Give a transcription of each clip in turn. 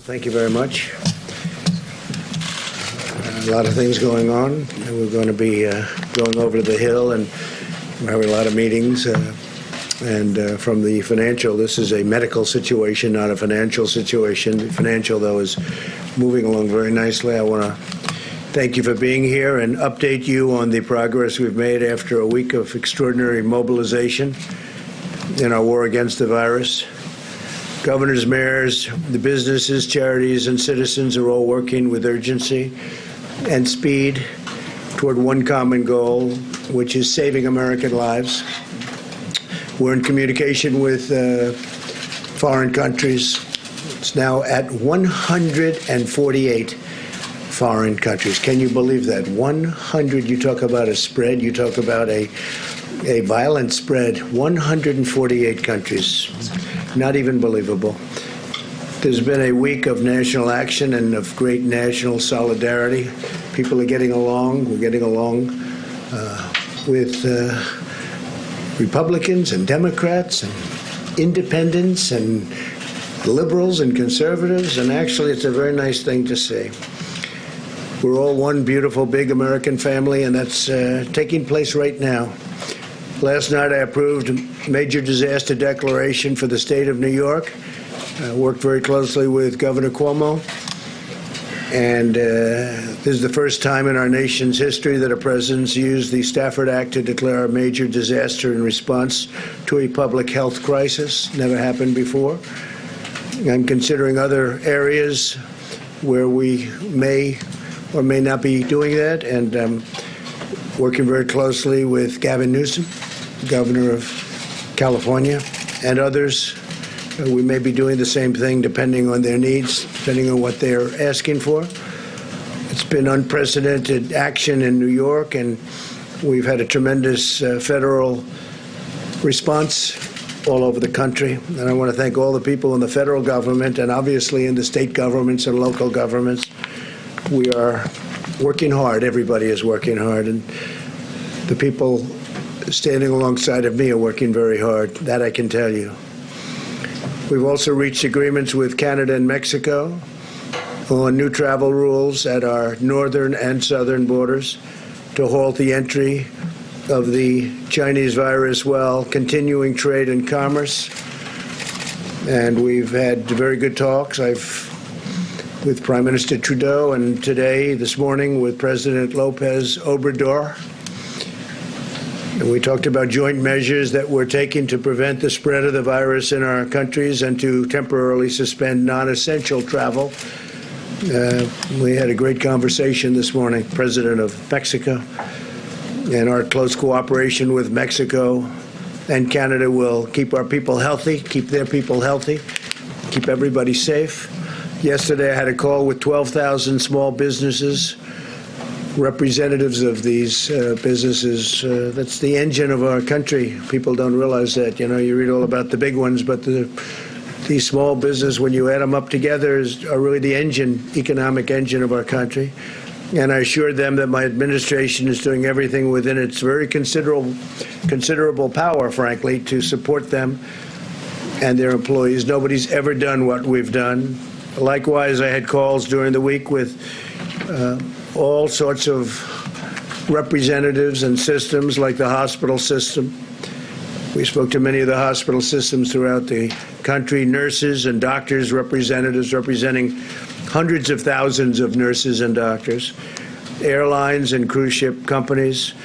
Thank you very much. A lot of things going on. We're going to be going over to the Hill and having a lot of meetings. And from the financial, this is a medical situation, not a financial situation. The financial, though, is moving along very nicely. I want to thank you for being here and update you on the progress we've made after a week of extraordinary mobilization in our war against the virus. Governors, mayors, the businesses, charities, and citizens are all working with urgency and speed toward one common goal, which is saving American lives. We're in communication with foreign countries. It's now at 148 foreign countries. Can you believe that? 100. You talk about a spread. You talk about a violent spread. 148 countries. Not even believable. There's been a week of national action and of great national solidarity. People are getting along. We're getting along with Republicans and Democrats and independents and liberals and conservatives, and actually it's a very nice thing to see. We're all one beautiful, big American family, and that's taking place right now. Last night I approved a major disaster declaration for the state of New York. I worked very closely with Governor Cuomo, and this is the first time in our nation's history that a president's used the Stafford Act to declare a major disaster in response to a public health crisis. Never happened before. I'm considering other areas where we may or may not be doing that, and working very closely with Gavin Newsom, governor of California, and others. We may be doing the same thing depending on their needs, depending on what they're asking for. It's been unprecedented action in New York, and we've had a tremendous federal response all over the country. And I want to thank all the people in the federal government and obviously in the state governments and local governments. We are working hard. Everybody is working hard. And the people standing alongside of me are working very hard. That I can tell you. We've also reached agreements with Canada and Mexico on new travel rules at our northern and southern borders to halt the entry of the Chinese virus while continuing trade and commerce. And we've had very good talks. With Prime Minister Trudeau, and today, this morning, with President Lopez Obrador. And we talked about joint measures that we're taking to prevent the spread of the virus in our countries and to temporarily suspend non-essential travel. We had a great conversation this morning, President of Mexico, and our close cooperation with Mexico and Canada will keep our people healthy, keep their people healthy, keep everybody safe. Yesterday, I had a call with 12,000 small businesses, representatives of these businesses. That's the engine of our country. People don't realize that. You know, you read all about the big ones, but these small businesses, when you add them up together, are really the engine, economic engine of our country. And I assured them that my administration is doing everything within its very considerable power, frankly, to support them and their employees. Nobody's ever done what we've done. Likewise, I had calls during the week with all sorts of representatives and systems like the hospital system. We spoke to many of the hospital systems throughout the country, nurses and doctors, representatives representing hundreds of thousands of nurses and doctors, airlines and cruise ship companies,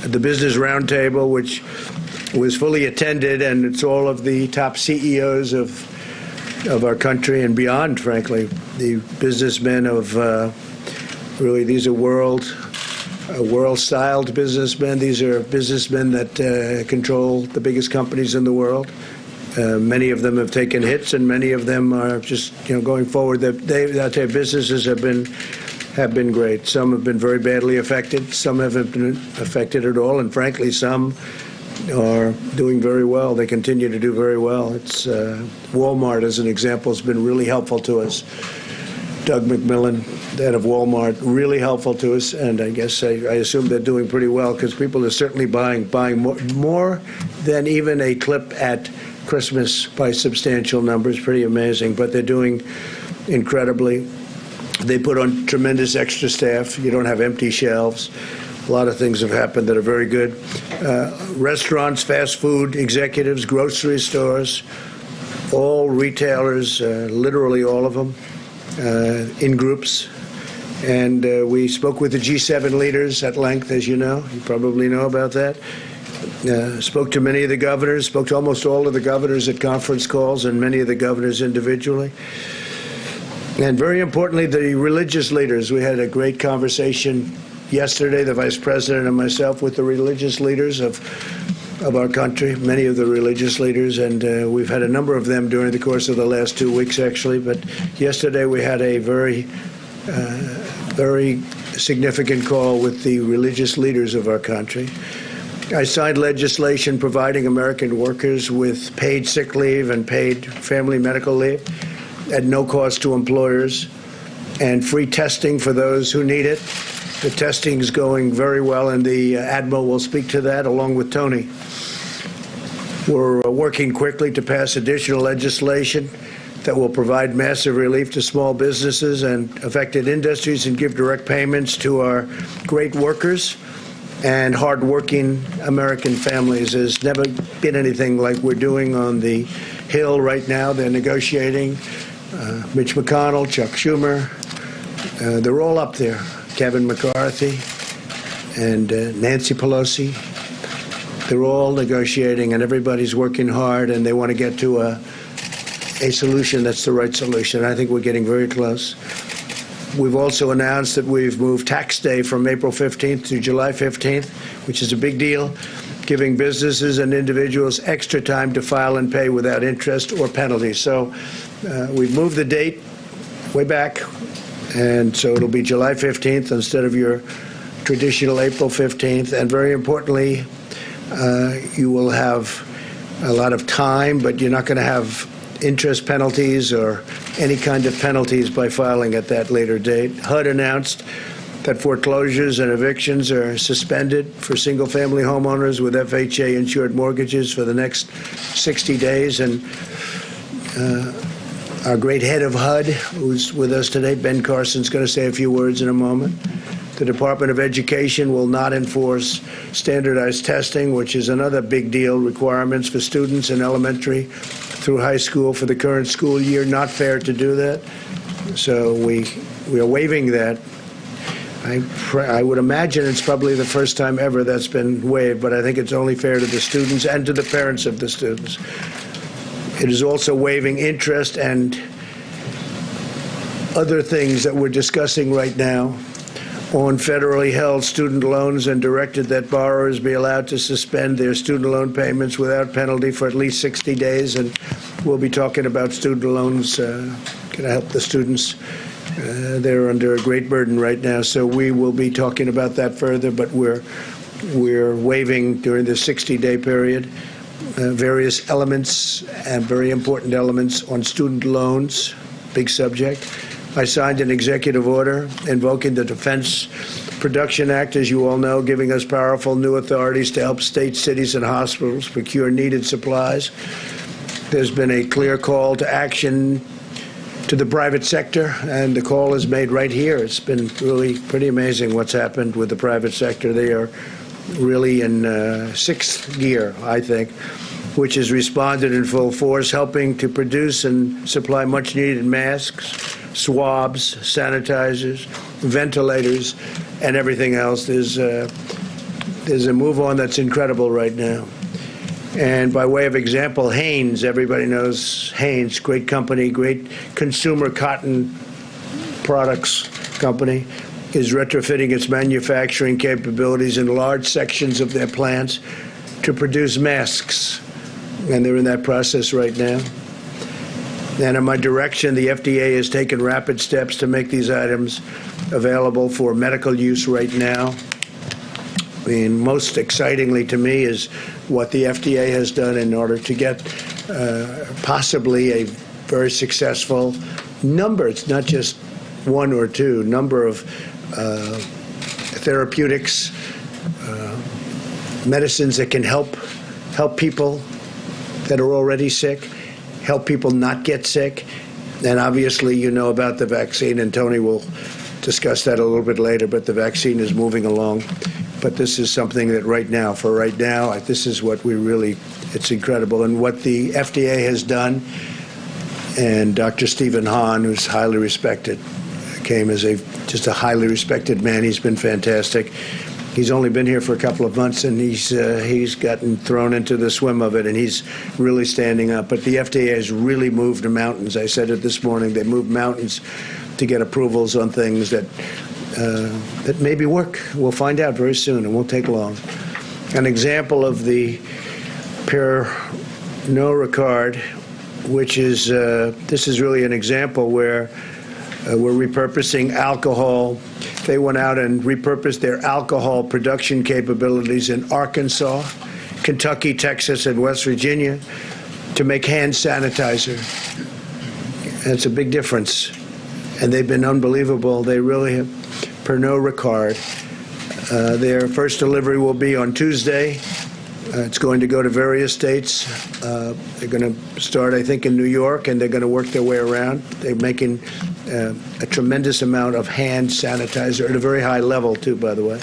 the Business Roundtable, which was fully attended, and it's all of the top CEOs of our country and beyond, frankly. The businessmen of, really, these are world-styled businessmen. These are businessmen that control the biggest companies in the world. Many of them have taken hits, and many of them are just, going forward. Their businesses have been great. Some have been very badly affected. Some haven't been affected at all, and frankly, some are doing very well. They continue to do very well. It's Walmart, as an example, has been really helpful to us. Doug McMillan, the head of Walmart, really helpful to us, and I guess I assume they're doing pretty well because people are certainly buying more than even a clip at Christmas by substantial numbers. Pretty amazing, but they're doing incredibly. They put on tremendous extra staff. You don't have empty shelves. A lot of things have happened that are very good. Restaurants, fast food executives, grocery stores, all retailers, literally all of them, in groups. And we spoke with the G7 leaders at length, as you know. You probably know about that. Spoke to many of the governors, spoke to almost all of the governors at conference calls and many of the governors individually. And very importantly, the religious leaders. We had a great conversation yesterday, the Vice President and myself, with the religious leaders of our country, many of the religious leaders, and we've had a number of them during the course of the last 2 weeks, actually. But yesterday we had a very significant call with the religious leaders of our country. I signed legislation providing American workers with paid sick leave and paid family medical leave at no cost to employers, and free testing for those who need it. The testing is going very well, and the Admiral will speak to that along with Tony. We're working quickly to pass additional legislation that will provide massive relief to small businesses and affected industries and give direct payments to our great workers and hardworking American families. There's never been anything like we're doing on the Hill right now. They're negotiating. Mitch McConnell, Chuck Schumer, they're all up there. Kevin McCarthy and Nancy Pelosi. They're all negotiating, and everybody's working hard, and they want to get to a solution that's the right solution. I think we're getting very close. We've also announced that we've moved tax day from April 15th to July 15th, which is a big deal, giving businesses and individuals extra time to file and pay without interest or penalties. So we've moved the date way back, and so it'll be July 15th instead of your traditional April 15th. And very importantly, you will have a lot of time, but you're not going to have interest penalties or any kind of penalties by filing at that later date. HUD announced that foreclosures and evictions are suspended for single-family homeowners with FHA-insured mortgages for the next 60 days. And our great head of HUD, who's with us today, Ben Carson's going to say a few words in a moment. The Department of Education will not enforce standardized testing, which is another big deal, requirements for students in elementary through high school for the current school year. Not fair to do that. So we are waiving that. I would imagine it's probably the first time ever that's been waived, but I think it's only fair to the students and to the parents of the students. It is also waiving interest and other things that we're discussing right now on federally held student loans, and directed that borrowers be allowed to suspend their student loan payments without penalty for at least 60 days. And we'll be talking about student loans, going to help the students. They're under a great burden right now, so we will be talking about that further, but we're waiving during the 60-day period various elements and very important elements on student loans, big subject. I signed an executive order invoking the Defense Production Act, as you all know, giving us powerful new authorities to help states, cities, and hospitals procure needed supplies. There's been a clear call to action to the private sector, and the call is made right here. It's been really pretty amazing what's happened with the private sector. They are really in sixth gear, I think, which has responded in full force, helping to produce and supply much-needed masks, swabs, sanitizers, ventilators, and everything else. There's a move on that's incredible right now. And by way of example, Hanes, everybody knows Hanes, great company, great consumer cotton products company, is retrofitting its manufacturing capabilities in large sections of their plants to produce masks. And they're in that process right now. And in my direction, the FDA has taken rapid steps to make these items available for medical use right now. I mean, most excitingly to me is what the FDA has done in order to get possibly a very successful number. It's not just one or two, number of therapeutics, medicines that can help people that are already sick, help people not get sick, And obviously, you know about the vaccine, and Tony will discuss that a little bit later, but the vaccine is moving along. But this is something that right now, this is what it's incredible. And what the FDA has done, and Dr. Stephen Hahn, who's highly respected, came as just a highly respected man. He's been fantastic. He's only been here for a couple of months, and he's gotten thrown into the swim of it, and he's really standing up. But the FDA has really moved mountains. I said it this morning. They moved mountains to get approvals on things that maybe work. We'll find out very soon. It won't take long. An example of the Pernod Ricard, which is this is really an example where we're repurposing alcohol. They went out and repurposed their alcohol production capabilities in Arkansas, Kentucky, Texas, and West Virginia to make hand sanitizer. And it's a big difference. And they've been unbelievable. They really have. Pernod Ricard. Their first delivery will be on Tuesday. It's going to go to various states. They're going to start, I think, in New York, and they're going to work their way around. They're making a tremendous amount of hand sanitizer at a very high level, too, by the way.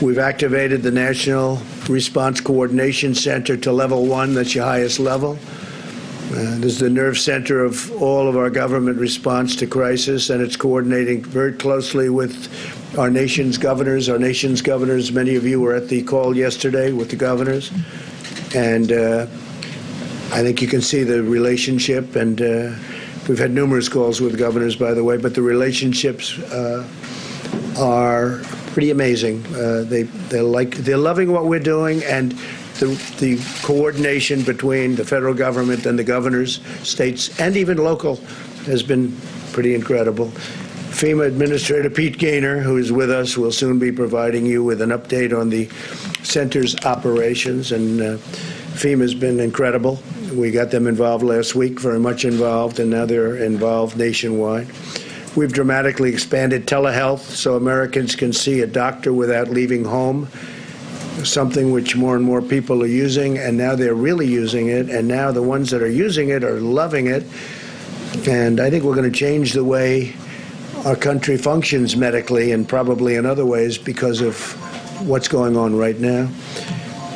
We've activated the National Response Coordination Center to level 1. That's your highest level. This is the nerve center of all of our government response to crisis, and it's coordinating very closely with our nation's governors. Many of you were at the call yesterday with the governors, and I think you can see the relationship, and we've had numerous calls with governors, by the way, but the relationships are pretty amazing. They're loving what we're doing, and the coordination between the federal government and the governors, states, and even local has been pretty incredible. FEMA Administrator Pete Gaynor, who is with us, will soon be providing you with an update on the center's operations, and FEMA's been incredible. We got them involved last week, very much involved, and now they're involved nationwide. We've dramatically expanded telehealth so Americans can see a doctor without leaving home, something which more and more people are using, and now they're really using it, and now the ones that are using it are loving it. And I think we're going to change the way our country functions medically and probably in other ways because of what's going on right now.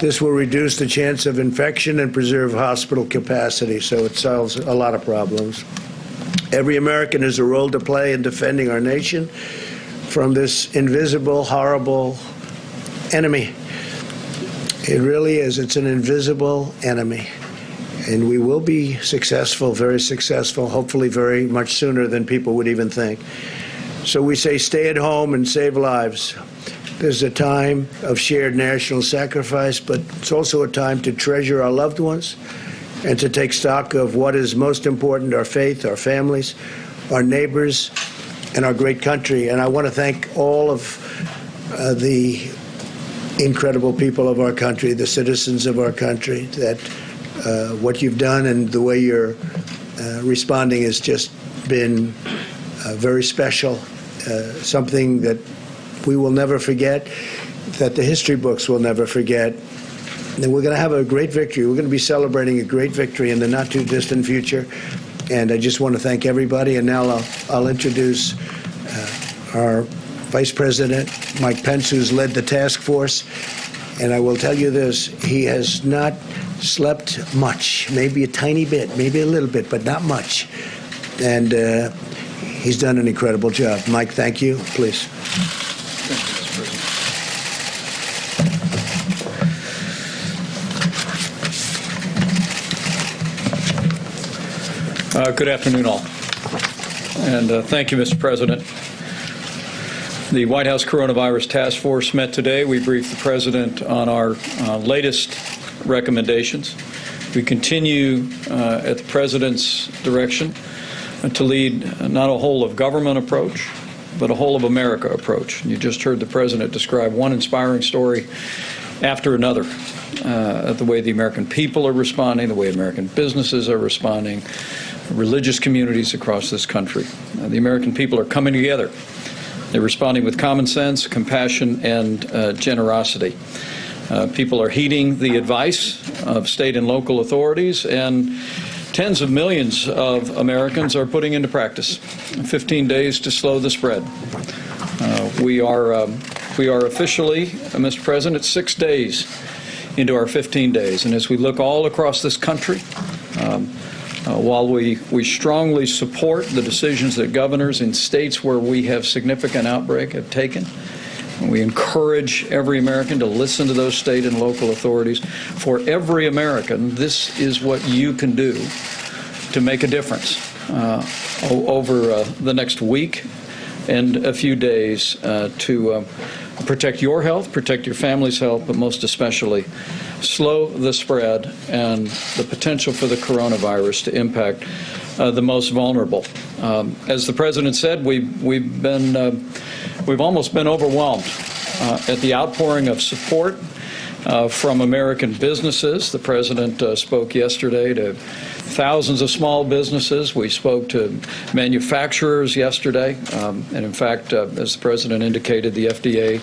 This will reduce the chance of infection and preserve hospital capacity, so it solves a lot of problems. Every American has a role to play in defending our nation from this invisible, horrible enemy. It really is. It's an invisible enemy. And we will be successful, very successful, hopefully very much sooner than people would even think. So we say stay at home and save lives. There's a time of shared national sacrifice, but it's also a time to treasure our loved ones and to take stock of what is most important, our faith, our families, our neighbors, and our great country. And I want to thank all of the incredible people of our country, the citizens of our country, that what you've done and the way you're responding has just been very special, something that we will never forget, that the history books will never forget. And we're going to have a great victory. We're going to be celebrating a great victory in the not-too-distant future. And I just want to thank everybody. And now I'll introduce our Vice President, Mike Pence, who's led the task force. And I will tell you this, he has not slept much, maybe a tiny bit, maybe a little bit, but not much. And he's done an incredible job. Mike, thank you. Please. Thank you, Mr. President. Good afternoon, all. And thank you, Mr. President. The White House Coronavirus Task Force met today. We briefed the President on our latest recommendations. We continue at the President's direction to lead not a whole-of-government approach, but a whole-of-America approach. And you just heard the President describe one inspiring story after another, the way the American people are responding, the way American businesses are responding, religious communities across this country. The American people are coming together. They're responding with common sense, compassion, and generosity. People are heeding the advice of state and local authorities, and tens of millions of Americans are putting into practice. 15 days to slow the spread. We are officially, Mr. President, 6 days into our 15 days. And as we look all across this country, while we strongly support the decisions that governors in states where we have significant outbreak have taken, and we encourage every American to listen to those state and local authorities, for every American, this is what you can do to make a difference over the next week and a few days to protect your health, protect your family's health, but most especially slow the spread and the potential for the coronavirus to impact the most vulnerable. As the President said, we've almost been overwhelmed at the outpouring of support from American businesses. The President spoke yesterday to thousands of small businesses. We spoke to manufacturers yesterday. And in fact, as the President indicated, the FDA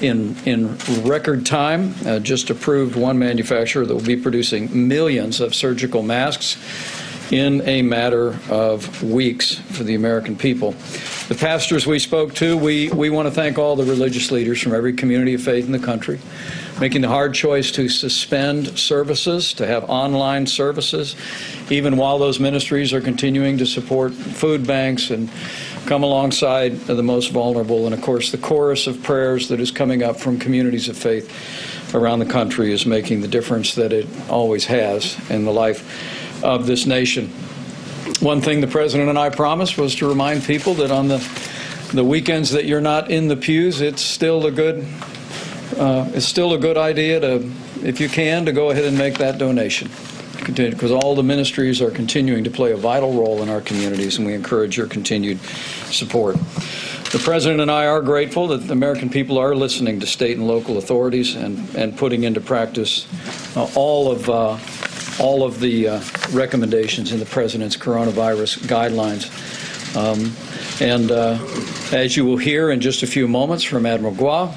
in record time just approved one manufacturer that will be producing millions of surgical masks in a matter of weeks for the American people. The pastors we spoke to, we want to thank all the religious leaders from every community of faith in the country, making the hard choice to suspend services, to have online services, even while those ministries are continuing to support food banks and come alongside the most vulnerable. And of course, the chorus of prayers that is coming up from communities of faith around the country is making the difference that it always has in the life of this nation. One thing the President and I promised was to remind people that on the weekends that you're not in the pews, it's still a good idea to, if you can, to go ahead and make that donation. Because all the ministries are continuing to play a vital role in our communities, and we encourage your continued support. The President and I are grateful that the American people are listening to state and local authorities and putting into practice all of the recommendations in the President's coronavirus guidelines. As you will hear in just a few moments from Admiral Gua,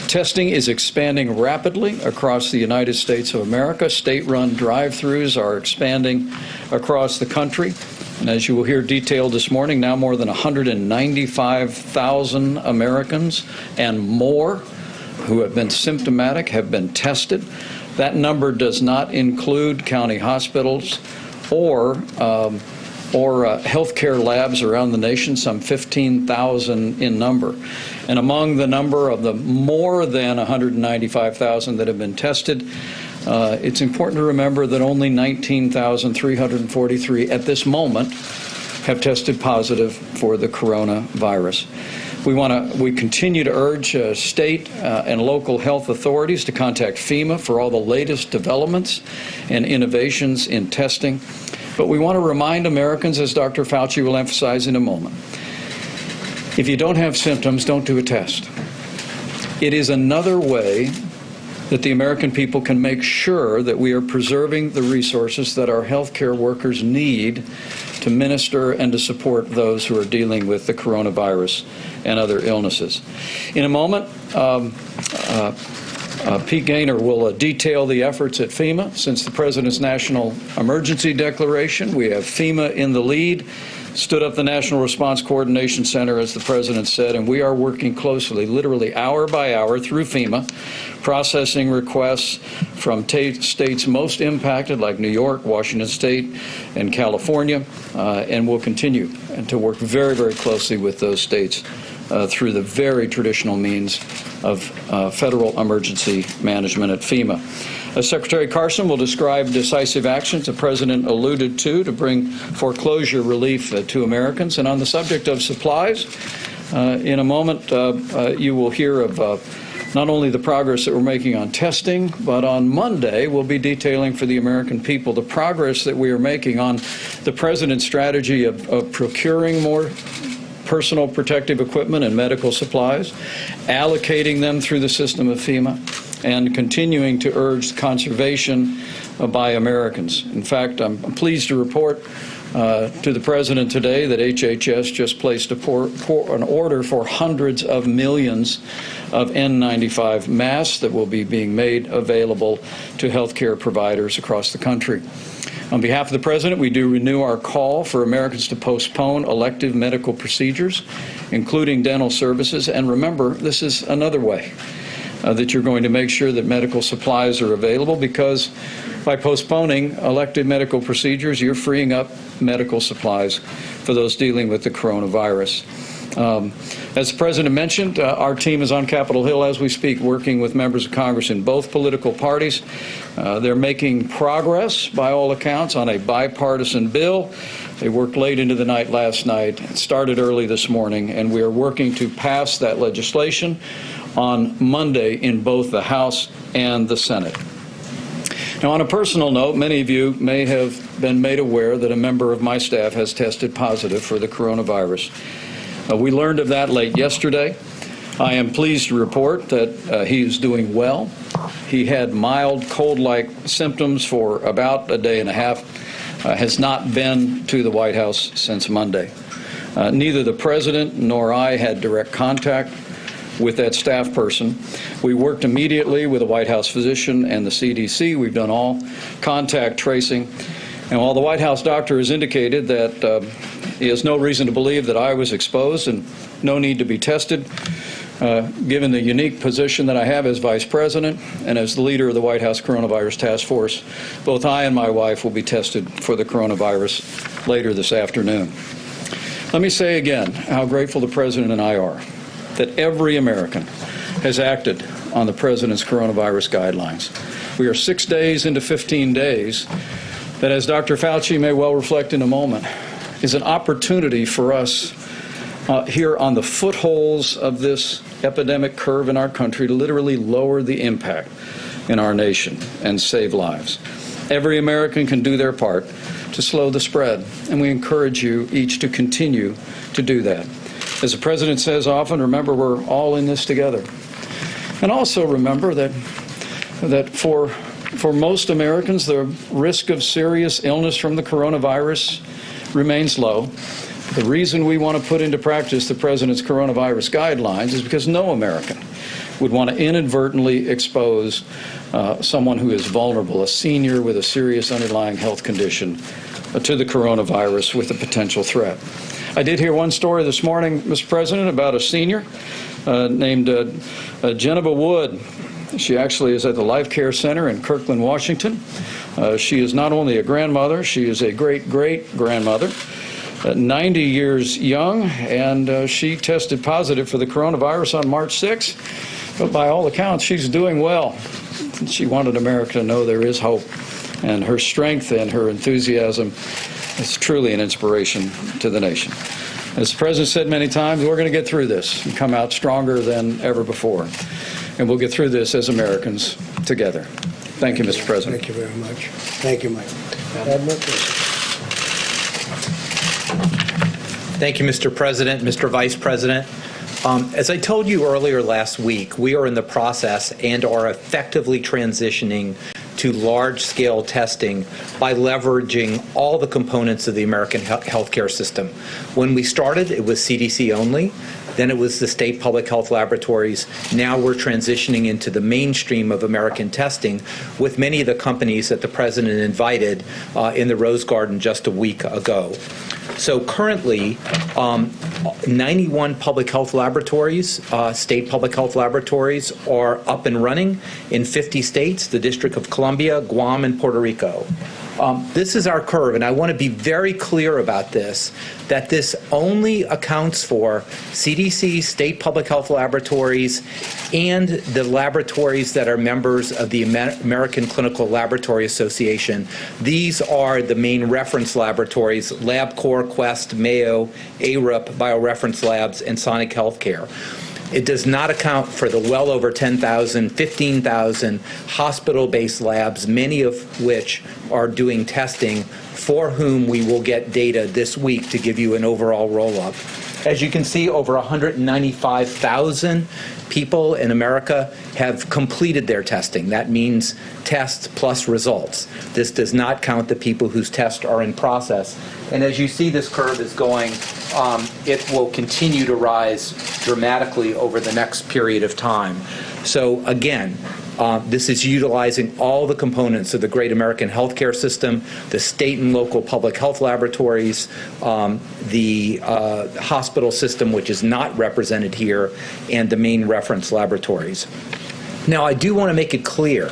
testing is expanding rapidly across the United States of America. State-run drive-thrus are expanding across the country. And as you will hear detailed this morning, now more than 195,000 Americans and more who have been symptomatic have been tested. That number does not include county hospitals or healthcare labs around the nation, some 15,000 in number. And among the number of the more than 195,000 that have been tested, it's important to remember that only 19,343 at this moment have tested positive for the coronavirus. We continue to urge state and local health authorities to contact FEMA for all the latest developments and innovations in testing. But we want to remind Americans, as Dr. Fauci will emphasize in a moment, if you don't have symptoms, don't do a test. It is another way that the American people can make sure that we are preserving the resources that our healthcare workers need to minister and to support those who are dealing with the coronavirus and other illnesses. In a moment, Pete Gaynor will detail the efforts at FEMA. Since the President's national emergency declaration, we have FEMA in the lead, stood up the National Response Coordination Center, as the President said, and we are working closely, literally hour by hour, through FEMA, processing requests from states most impacted, like New York, Washington State, and California, and we'll continue to work very, very closely with those states through the very traditional means of federal emergency management at FEMA. Secretary Carson will describe decisive actions the President alluded to bring foreclosure relief to Americans. And on the subject of supplies, in a moment you will hear of not only the progress that we're making on testing, but on Monday we'll be detailing for the American people the progress that we are making on the President's strategy of procuring more personal protective equipment and medical supplies, allocating them through the system of FEMA, and continuing to urge conservation by Americans. In fact, I'm pleased to report to the President today that HHS just placed an order for hundreds of millions of N95 masks that will be being made available to healthcare providers across the country. On behalf of the President, we do renew our call for Americans to postpone elective medical procedures, including dental services. And remember, this is another way that you're going to make sure that medical supplies are available, because by postponing elective medical procedures, you're freeing up medical supplies for those dealing with the coronavirus. As the President mentioned, our team is on Capitol Hill as we speak, working with members of Congress in both political parties. They're making progress, by all accounts, on a bipartisan bill. They worked late into the night last night, started early this morning, and we are working to pass that legislation on Monday in both the House and the Senate. Now, on a personal note, many of you may have been made aware that a member of my staff has tested positive for the coronavirus. We learned of that late yesterday. I am pleased to report that he is doing well. He had mild cold-like symptoms for about a day and a half, has not been to the White House since Monday. Neither the President nor I had direct contact with that staff person. We worked immediately with the White House physician and the CDC. We've done all contact tracing. And while the White House doctor has indicated that he has no reason to believe that I was exposed and no need to be tested, given the unique position that I have as Vice President and as the leader of the White House Coronavirus Task Force, both I and my wife will be tested for the coronavirus later this afternoon. Let me say again how grateful the President and I are that every American has acted on the President's coronavirus guidelines. We are 6 days into 15 days that, as Dr. Fauci may well reflect in a moment, is an opportunity for us here on the footholds of this epidemic curve in our country to literally lower the impact in our nation and save lives. Every American can do their part to slow the spread, and we encourage you each to continue to do that. As the President says often, remember, we're all in this together. And also remember that for most Americans, the risk of serious illness from the coronavirus remains low. The reason we want to put into practice the President's coronavirus guidelines is because no American would want to inadvertently expose someone who is vulnerable, a senior with a serious underlying health condition, to the coronavirus with a potential threat. I did hear one story this morning, Mr. President, about a senior named Geneva Wood. She actually is at the Life Care Center in Kirkland, Washington. She is not only a grandmother, she is a great-great-grandmother, 90 years young, and she tested positive for the coronavirus on March 6th. But by all accounts, she's doing well. She wanted America to know there is hope, and her strength and her enthusiasm is truly an inspiration to the nation. As the President said many times, we're going to get through this and come out stronger than ever before. And we'll get through this as Americans together. Thank you, Mr. President. Thank you very much. Thank you, Mike. Admiral. Thank you, Mr. President, Mr. Vice President. As I told you earlier last week, we are in the process and are effectively transitioning to large-scale testing by leveraging all the components of the American healthcare system. When we started, it was CDC only. Then it was the state public health laboratories. Now we're transitioning into the mainstream of American testing with many of the companies that the President invited in the Rose Garden just a week ago. So currently, 91 public health laboratories, state public health laboratories, are up and running in 50 states, the District of Columbia, Guam, and Puerto Rico. This is our curve, and I want to be very clear about this, that this only accounts for CDC, state public health laboratories, and the laboratories that are members of the American Clinical Laboratory Association. These are the main reference laboratories: LabCorp, Quest, Mayo, ARUP, BioReference Labs, and Sonic Healthcare. It does not account for the well over 10,000, 15,000 hospital-based labs, many of which are doing testing, for whom we will get data this week to give you an overall roll-up. As you can see, over 195,000 people in America have completed their testing. That means tests plus results. This does not count the people whose tests are in process. And as you see, this curve is going, it will continue to rise dramatically over the next period of time. So again, this is utilizing all the components of the great American healthcare system, the state and local public health laboratories, the hospital system, which is not represented here, and the main reference laboratories. Now, I do want to make it clear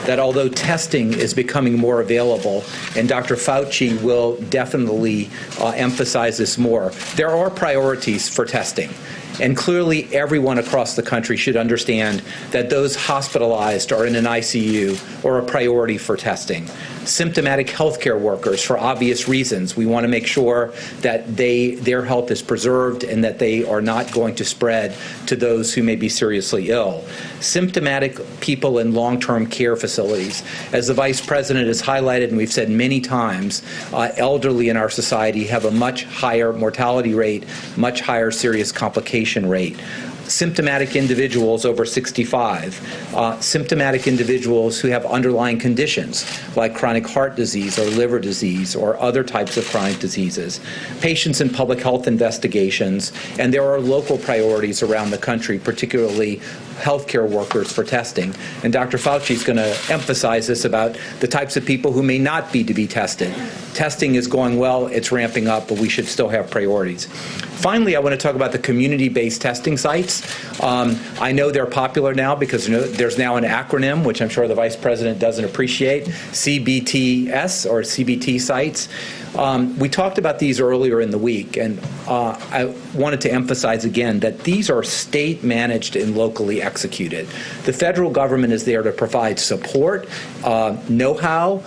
that although testing is becoming more available, and Dr. Fauci will definitely emphasize this more, there are priorities for testing. And clearly, everyone across the country should understand that those hospitalized or in an ICU are a priority for testing. Symptomatic healthcare workers, for obvious reasons, we want to make sure that their health is preserved and that they are not going to spread to those who may be seriously ill. Symptomatic people in long-term care facilities. As the Vice President has highlighted, and we've said many times, elderly in our society have a much higher mortality rate, much higher serious complication rate. Symptomatic individuals over 65, symptomatic individuals who have underlying conditions like chronic heart disease or liver disease or other types of chronic diseases, patients in public health investigations, and there are local priorities around the country, particularly healthcare workers for testing. And Dr. Fauci is going to emphasize this about the types of people who may not be to be tested. Testing is going well, it's ramping up, but we should still have priorities. Finally, I want to talk about the community-based testing sites. I know they're popular now because there's now an acronym, which I'm sure the Vice President doesn't appreciate, CBTS, or CBT sites. We talked about these earlier in the week, and I wanted to emphasize again that these are state-managed and locally executed. The federal government is there to provide support, know-how,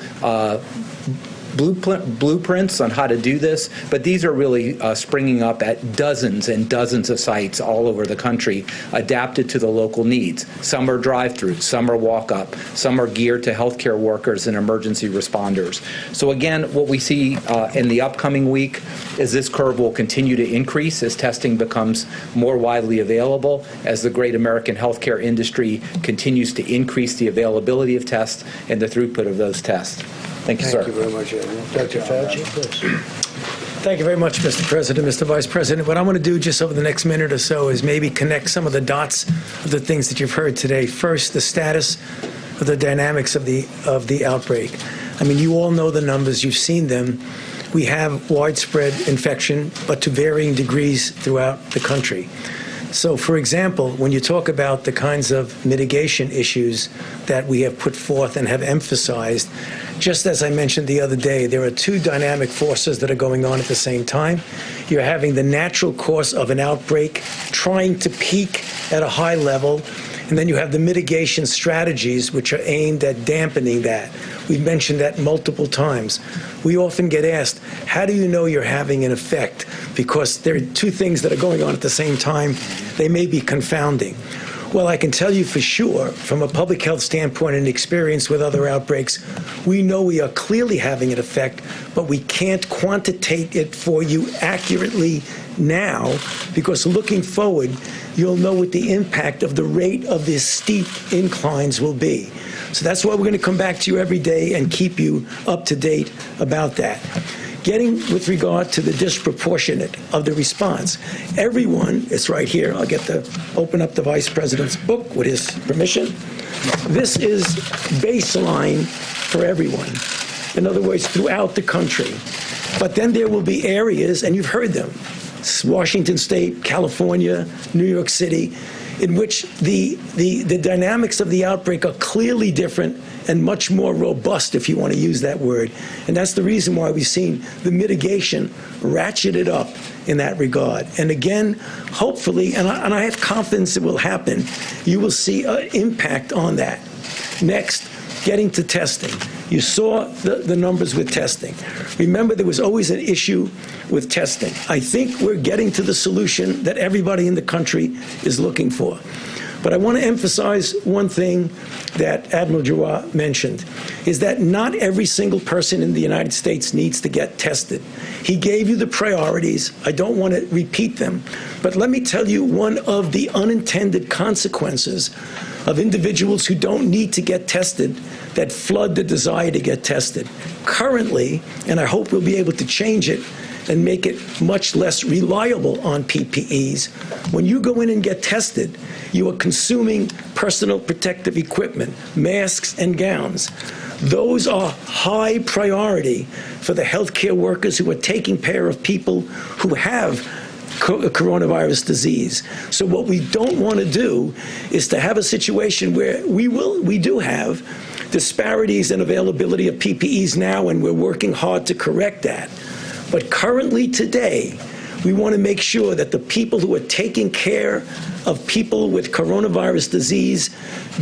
blueprints on how to do this, but these are really springing up at dozens and dozens of sites all over the country, adapted to the local needs. Some are drive-through, some are walk-up, some are geared to healthcare workers and emergency responders. So again, what we see in the upcoming week is this curve will continue to increase as testing becomes more widely available, as the great American healthcare industry continues to increase the availability of tests and the throughput of those tests. Thank you, sir. Thank you very much, Edwin. Dr. Fauci, please. Thank you very much, Mr. President, Mr. Vice President. What I want to do just over the next minute or so is maybe connect some of the dots of the things that you've heard today. First, the status of the dynamics of the outbreak. I mean, you all know the numbers. You've seen them. We have widespread infection, but to varying degrees throughout the country. So, for example, when you talk about the kinds of mitigation issues that we have put forth and have emphasized, just as I mentioned the other day, there are two dynamic forces that are going on at the same time. You're having the natural course of an outbreak trying to peak at a high level, and then you have the mitigation strategies which are aimed at dampening that. We've mentioned that multiple times. We often get asked, how do you know you're having an effect? Because there are two things that are going on at the same time. They may be confounding. Well, I can tell you for sure, from a public health standpoint and experience with other outbreaks, we know we are clearly having an effect, but we can't quantitate it for you accurately now, because looking forward, you'll know what the impact of the rate of these steep inclines will be. So that's why we're going to come back to you every day and keep you up to date about that. Getting with regard to the disproportionate of the response, everyone, it's right here, I'll get to open up the Vice President's book with his permission. This is baseline for everyone. In other words, throughout the country. But then there will be areas, and you've heard them, Washington State, California, New York City, in which the dynamics of the outbreak are clearly different and much more robust, if you want to use that word. And that's the reason why we've seen the mitigation ratcheted up in that regard. And again, hopefully, and I have confidence it will happen, you will see an impact on that. Next, getting to testing. You saw the numbers with testing. Remember, there was always an issue with testing. I think we're getting to the solution that everybody in the country is looking for. But I want to emphasize one thing that Admiral Giroir mentioned, is that not every single person in the United States needs to get tested. He gave you the priorities. I don't want to repeat them. But let me tell you one of the unintended consequences of individuals who don't need to get tested that flood the desire to get tested. Currently, and I hope we'll be able to change it and make it much less reliable on PPEs, when you go in and get tested, you are consuming personal protective equipment, masks and gowns. Those are high priority for the healthcare workers who are taking care of people who have coronavirus disease. So what we don't want to do is to have a situation where we do have disparities in availability of PPEs now, and we're working hard to correct that. But currently today, we want to make sure that the people who are taking care of people with coronavirus disease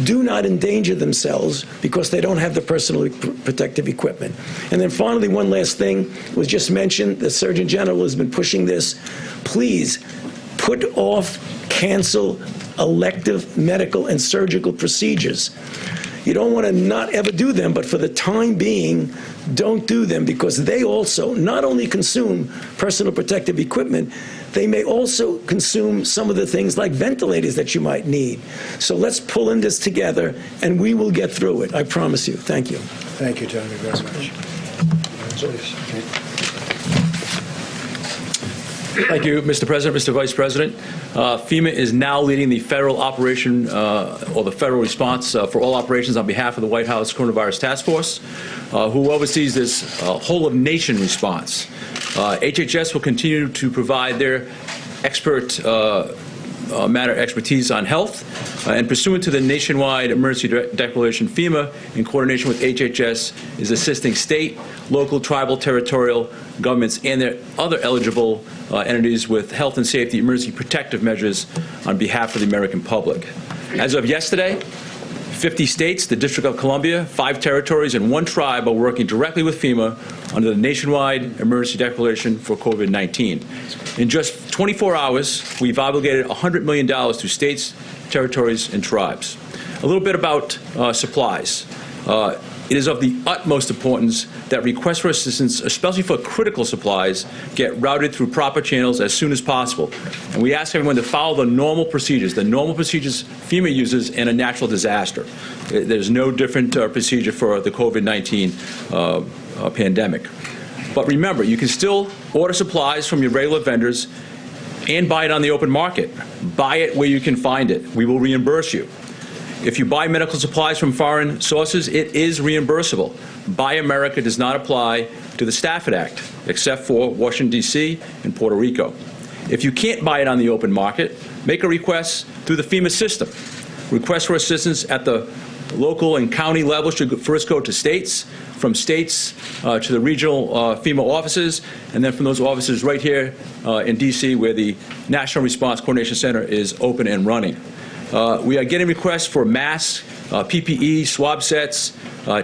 do not endanger themselves because they don't have the personal protective equipment. And then finally, one last thing was just mentioned. The Surgeon General has been pushing this. Please put off, cancel elective medical and surgical procedures. You don't want to not ever do them, but for the time being, don't do them, because they also not only consume personal protective equipment, they may also consume some of the things like ventilators that you might need. So let's pull in this together, and we will get through it. I promise you. Thank you. Thank you, Tony, very much. Thank you, Mr. President, Mr. Vice President. FEMA is now leading the federal operation, or the federal response for all operations on behalf of the White House Coronavirus Task Force, who oversees this whole-of-nation response. HHS will continue to provide their expert matter expertise on health, and pursuant to the nationwide emergency declaration, FEMA, in coordination with HHS, is assisting state, local, tribal, territorial governments and their other eligible entities with health and safety emergency protective measures on behalf of the American public. As of yesterday, 50 states, the District of Columbia, 5 territories, and 1 tribe are working directly with FEMA under the nationwide emergency declaration for COVID-19. In just 24 hours, we've obligated $100 million to states, territories, and tribes. A little bit about supplies. It is of the utmost importance that requests for assistance, especially for critical supplies, get routed through proper channels as soon as possible. And we ask everyone to follow the normal procedures FEMA uses in a natural disaster. There's no different procedure for the COVID-19 pandemic. But remember, you can still order supplies from your regular vendors and buy it on the open market. Buy it where you can find it. We will reimburse you. If you buy medical supplies from foreign sources, it is reimbursable. Buy America does not apply to the Stafford Act, except for Washington, D.C. and Puerto Rico. If you can't buy it on the open market, make a request through the FEMA system. Requests for assistance at the local and county level should first go to states, from states to the regional FEMA offices, and then from those offices right here in D.C., where the National Response Coordination Center is open and running. We are getting requests for masks, PPE, swab sets,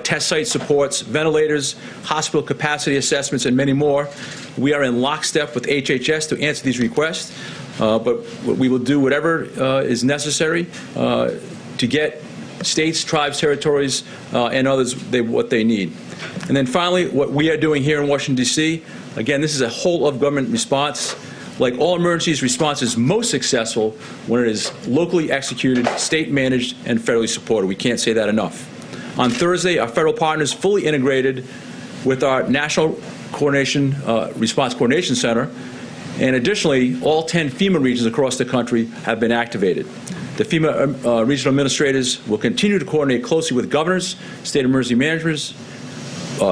test site supports, ventilators, hospital capacity assessments, and many more. We are in lockstep with HHS to answer these requests, but we will do whatever is necessary to get states, tribes, territories, and others what they need. And then finally, what we are doing here in Washington, D.C., again, this is a whole-of-government response. Like all emergencies, response is most successful when it is locally executed, state-managed, and federally supported. We can't say that enough. On Thursday, our federal partners fully integrated with our National Response Coordination Center, and additionally, all 10 FEMA regions across the country have been activated. The FEMA regional administrators will continue to coordinate closely with governors, state emergency managers,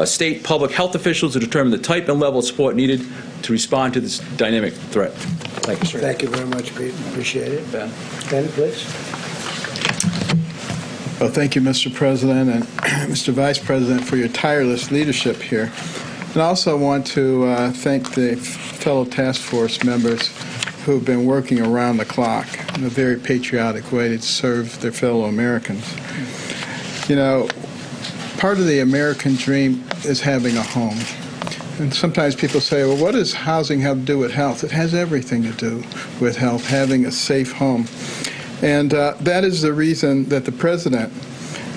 state public health officials to determine the type and level of support needed to respond to this dynamic threat. Thank you, sir. Thank you very much, Pete. Appreciate it. Ben, please. Well, thank you, Mr. President and Mr. Vice President, for your tireless leadership here. And I also want to thank the fellow task force members who have been working around the clock in a very patriotic way to serve their fellow Americans. You know, part of the American dream is having a home. And sometimes people say, well, what does housing have to do with health? It has everything to do with health, having a safe home. And that is the reason that the President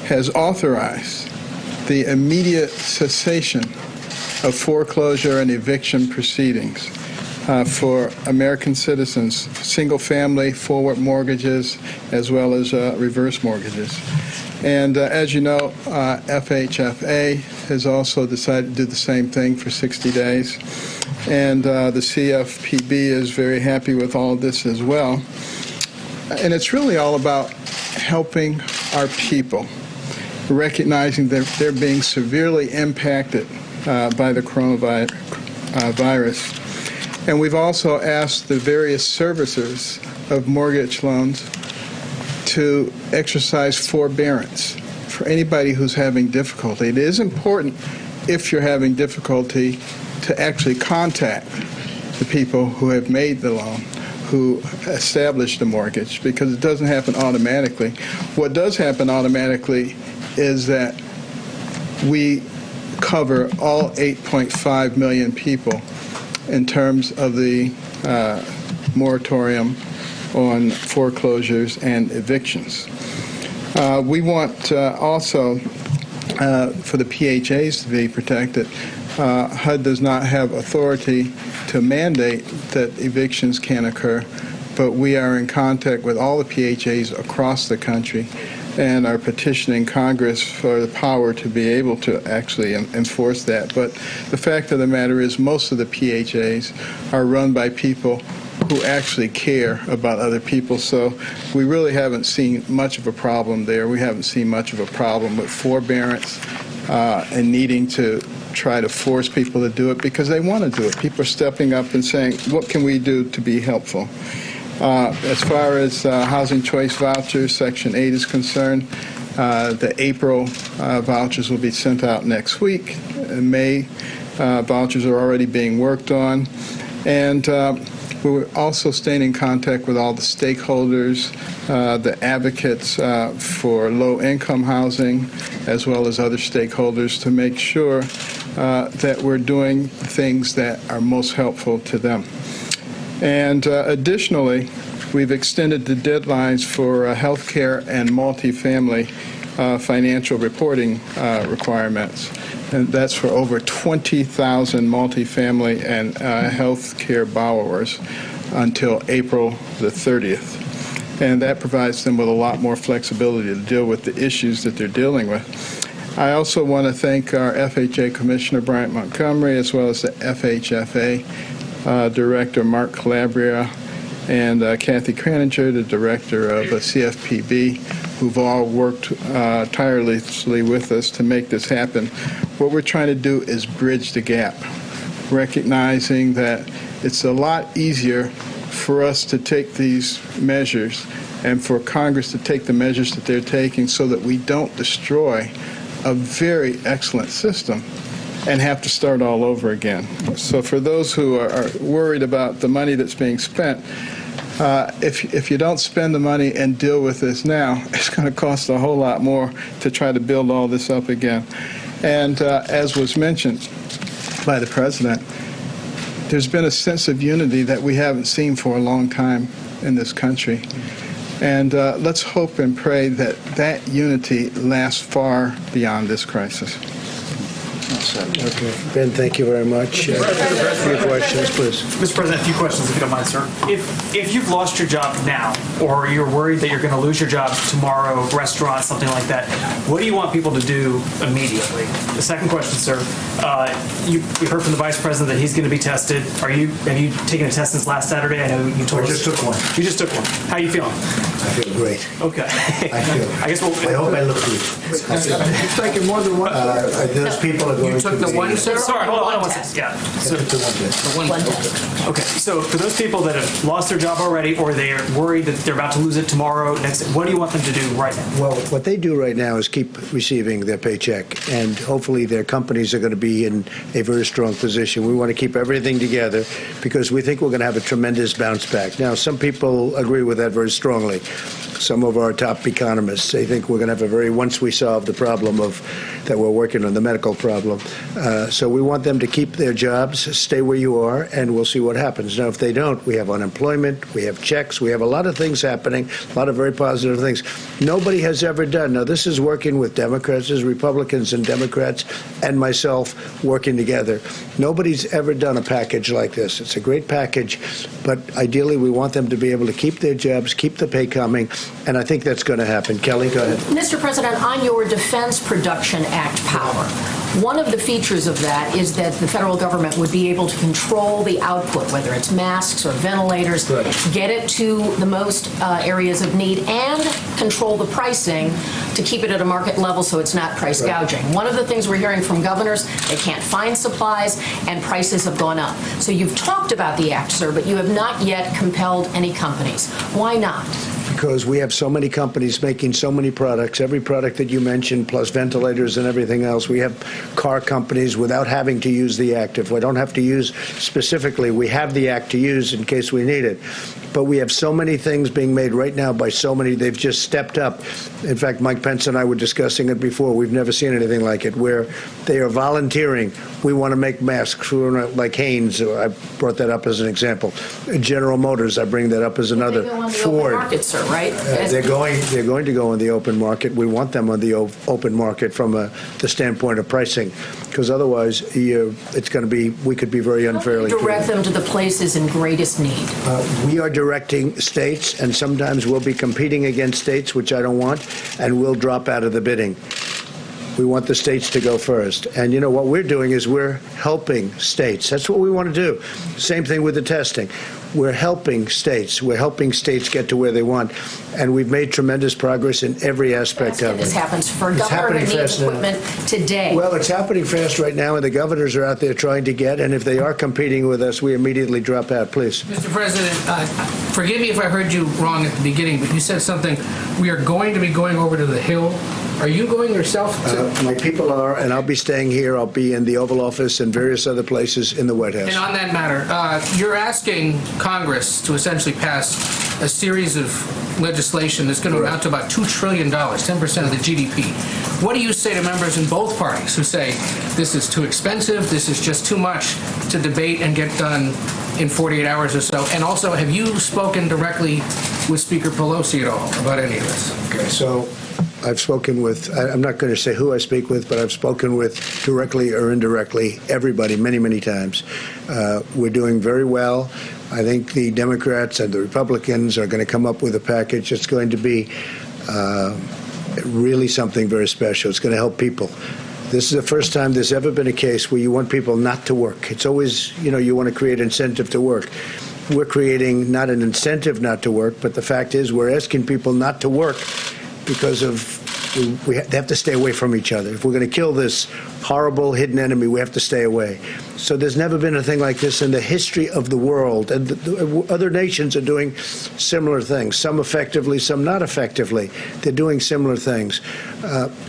has authorized the immediate cessation of foreclosure and eviction proceedings for American citizens, single-family forward mortgages, as well as reverse mortgages. And as you know, FHFA has also decided to do the same thing for 60 days. And the CFPB is very happy with all of this as well. And it's really all about helping our people, recognizing that they're being severely impacted by the coronavirus. And we've also asked the various servicers of mortgage loans to exercise forbearance for anybody who's having difficulty. It is important, if you're having difficulty, to actually contact the people who have made the loan, who established the mortgage, because it doesn't happen automatically. What does happen automatically is that we cover all 8.5 million people in terms of the moratorium on foreclosures and evictions. We want also for the PHAs to be protected. HUD does not have authority to mandate that evictions can occur, but we are in contact with all the PHAs across the country and are petitioning Congress for the power to be able to actually enforce that. But the fact of the matter is most of the PHAs are run by people who actually care about other people, so we really haven't seen much of a problem there. We haven't seen much of a problem with forbearance and needing to try to force people to do it because they want to do it. People are stepping up and saying, what can we do to be helpful? As far as housing choice vouchers, Section 8 is concerned, the April vouchers will be sent out next week. In May, vouchers are already being worked on. And we're also staying in contact with all the stakeholders, the advocates for low-income housing, as well as other stakeholders to make sure that we're doing things that are most helpful to them. And additionally, we've extended the deadlines for healthcare and multifamily financial reporting requirements. And that's for over 20,000 multifamily and healthcare borrowers until April the 30th. And that provides them with a lot more flexibility to deal with the issues that they're dealing with. I also want to thank our FHA Commissioner, Bryant Montgomery, as well as the FHFA Director, Mark Calabria, and Kathy Kraninger, the Director of CFPB, who've all worked tirelessly with us to make this happen. What we're trying to do is bridge the gap, recognizing that it's a lot easier for us to take these measures and for Congress to take the measures that they're taking so that we don't destroy a very excellent system and have to start all over again. So for those who are worried about the money that's being spent, if you don't spend the money and deal with this now, it's going to cost a whole lot more to try to build all this up again. And as was mentioned by the President, there's been a sense of unity that we haven't seen for a long time in this country. And let's hope and pray that that unity lasts far beyond this crisis. Okay. Ben, thank you very much. A few questions, please. Mr. President, a few questions, if you don't mind, sir. If you've lost your job now, or you're worried that you're going to lose your job tomorrow, restaurant, something like that, what do you want people to do immediately? The second question, sir, you heard from the Vice President that he's going to be tested. Have you taken a test since last Saturday? I know you told us. I just took one. You just took one. How are you feeling? I feel great. Okay. I guess I hope I look good. You've taken more than one. Those people are going You took to the be... one, sir? Sorry, hold on one second. Yeah. Okay, so for those people that have lost their job already or they're worried that they're about to lose it tomorrow, what do you want them to do right now? Well, what they do right now is keep receiving their paycheck, and hopefully their companies are going to be in a very strong position. We want to keep everything together because we think we're going to have a tremendous bounce back. Now, some people agree with that very strongly. some of our top economists. They think we're going to have once we solve the problem that we're working on, the medical problem. So we want them to keep their jobs, stay where you are, and we'll see what happens. Now, if they don't, we have unemployment, we have checks, we have a lot of things happening, a lot of very positive things. Nobody has ever done. Now, this is working with Democrats, this is Republicans and Democrats and myself working together. Nobody's ever done a package like this. It's a great package, but ideally we want them to be able to keep their jobs, keep the pay coming, and I think that's going to happen. Kelly, go ahead. Mr. President, on your Defense Production Act power, one of the features of that is that the federal government would be able to control the output, whether it's masks or ventilators, right, get it to the most areas of need, and control the pricing to keep it at a market level so it's not price gouging. One of the things we're hearing from governors, they can't find supplies and prices have gone up. So you've talked about the act, sir, but you have not yet compelled any companies. Why not? Because we have so many companies making so many products, every product that you mentioned, plus ventilators and everything else. We have car companies without having to use the act. If we don't have to use specifically, we have the act to use in case we need it. But we have so many things being made right now by so many, they've just stepped up. In fact, Mike Pence and I were discussing it before. We've never seen anything like it, where they are volunteering. We want to make masks, like Hanes. I brought that up as an example. General Motors, I bring that up as another. They go on the Ford. open market, sir, right? They're going to go on the open market. We want them on the open market from the standpoint of pricing, because otherwise it's going to be, we could be very unfairly treated. Direct them to the places in greatest need. We are directing states, and sometimes we'll be competing against states, which I don't want, and we'll drop out of the bidding. We want the states to go first. And you know what we're doing is we're helping states. That's what we want to do. Same thing with the testing. We're helping states. We're helping states get to where they want. And we've made tremendous progress in every aspect of it. This happens for a governor who needs equipment today. Well, it's happening fast right now, and the governors are out there trying to get, and if they are competing with us, we immediately drop out. Please. Mr. President, forgive me if I heard you wrong at the beginning, but you said something, we are going to be going over to the Hill. Are you going yourself? My people are, and I'll be staying here. I'll be in the Oval Office and various other places in the White House. And on that matter, you're asking Congress to essentially pass a series of legislation that's going to amount to about $2 trillion, 10% of the GDP. What do you say to members in both parties who say this is too expensive, this is just too much to debate and get done in 48 hours or so? And also, have you spoken directly with Speaker Pelosi at all about any of this? Okay, so I've spoken with, I'm not going to say who I speak with, but I've spoken with directly or indirectly everybody many, many times. We're doing very well. I think the Democrats and the Republicans are going to come up with a package that's going to be really something very special. It's going to help people. This is the first time there's ever been a case where you want people not to work. It's always, you want to create incentive to work. We're creating not an incentive not to work, but the fact is we're asking people not to work because they have to stay away from each other. If we're going to kill this horrible hidden enemy, we have to stay away. So there's never been a thing like this in the history of the world. And other nations are doing similar things, some effectively, some not effectively. They're doing similar things.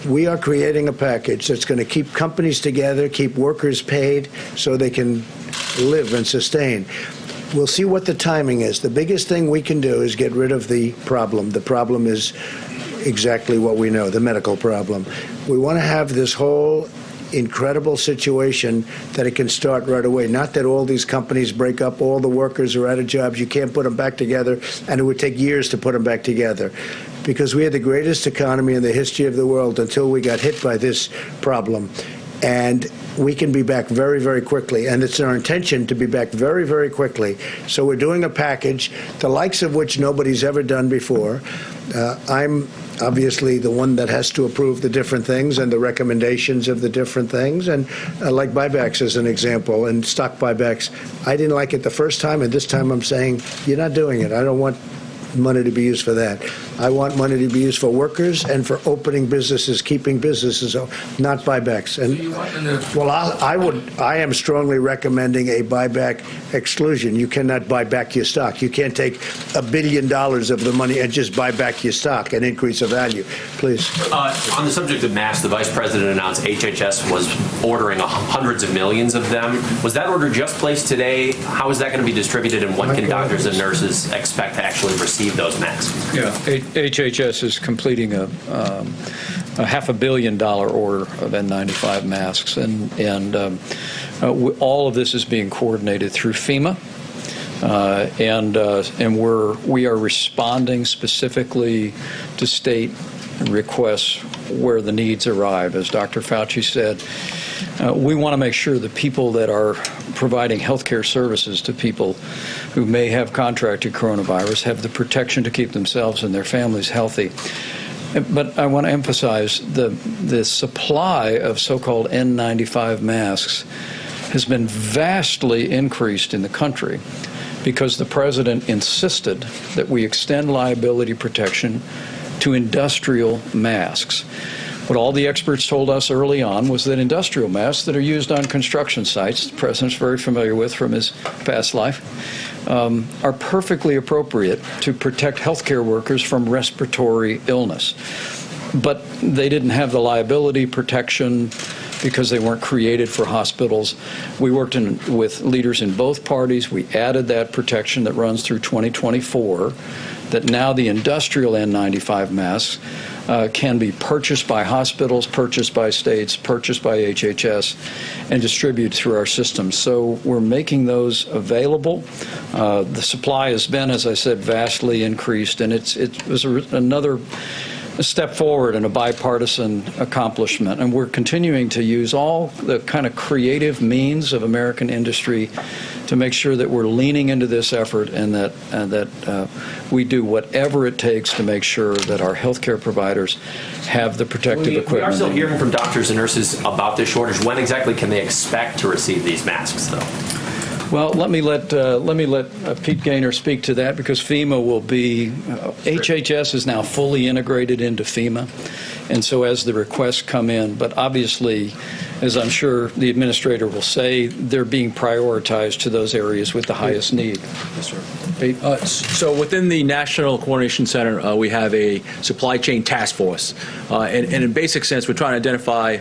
We are creating a package that's going to keep companies together, keep workers paid so they can live and sustain. We'll see what the timing is. The biggest thing we can do is get rid of the problem. The problem is exactly what we know, the medical problem. We want to have this whole incredible situation that it can start right away. Not that all these companies break up, all the workers are out of jobs, you can't put them back together, and it would take years to put them back together. Because we had the greatest economy in the history of the world until we got hit by this problem. And we can be back very, very quickly. And it's our intention to be back very, very quickly. So we're doing a package, the likes of which nobody's ever done before. I'm obviously the one that has to approve the different things and the recommendations of the different things. And like buybacks as an example, and stock buybacks, I didn't like it the first time, and this time I'm saying, you're not doing it. I don't want money to be used for that. I want money to be used for workers and for opening businesses, keeping businesses, not buybacks. And well, I am strongly recommending a buyback exclusion. You cannot buy back your stock. You can't take $1 billion of the money and just buy back your stock and increase the value. Please. On the subject of masks, the Vice President announced HHS was ordering hundreds of millions of them. Was that order just placed today? How is that going to be distributed, and when can doctors and nurses expect to actually receive receive those masks? Yeah, HHS is completing a $500 million order of N95 masks, and all of this is being coordinated through FEMA, and we are responding specifically to state requests where the needs arrive. As Dr. Fauci said, we want to make sure the people that are providing healthcare services to people who may have contracted coronavirus have the protection to keep themselves and their families healthy. But I want to emphasize the supply of so-called N95 masks has been vastly increased in the country because the president insisted that we extend liability protection to industrial masks. What all the experts told us early on was that industrial masks that are used on construction sites, the president's very familiar with from his past life, are perfectly appropriate to protect healthcare workers from respiratory illness. But they didn't have the liability protection because they weren't created for hospitals. We worked with leaders in both parties. We added that protection that runs through 2024, that now the industrial N95 masks can be purchased by hospitals, purchased by states, purchased by HHS, and distributed through our system. So we're making those available. The supply has been, as I said, vastly increased, and it was another step forward and a bipartisan accomplishment. And we're continuing to use all the kind of creative means of American industry to make sure that we're leaning into this effort and that we do whatever it takes to make sure that our healthcare providers have the protective equipment. We are still hearing from doctors and nurses about this shortage. When exactly can they expect to receive these masks, though? Well, let me let Pete Gaynor speak to that, because FEMA will be HHS is now fully integrated into FEMA, and so as the requests come in, but obviously, as I'm sure the administrator will say, they're being prioritized to those areas with the highest need. Yes, sir. So within the National Coordination Center, we have a supply chain task force. And in basic sense, we're trying to identify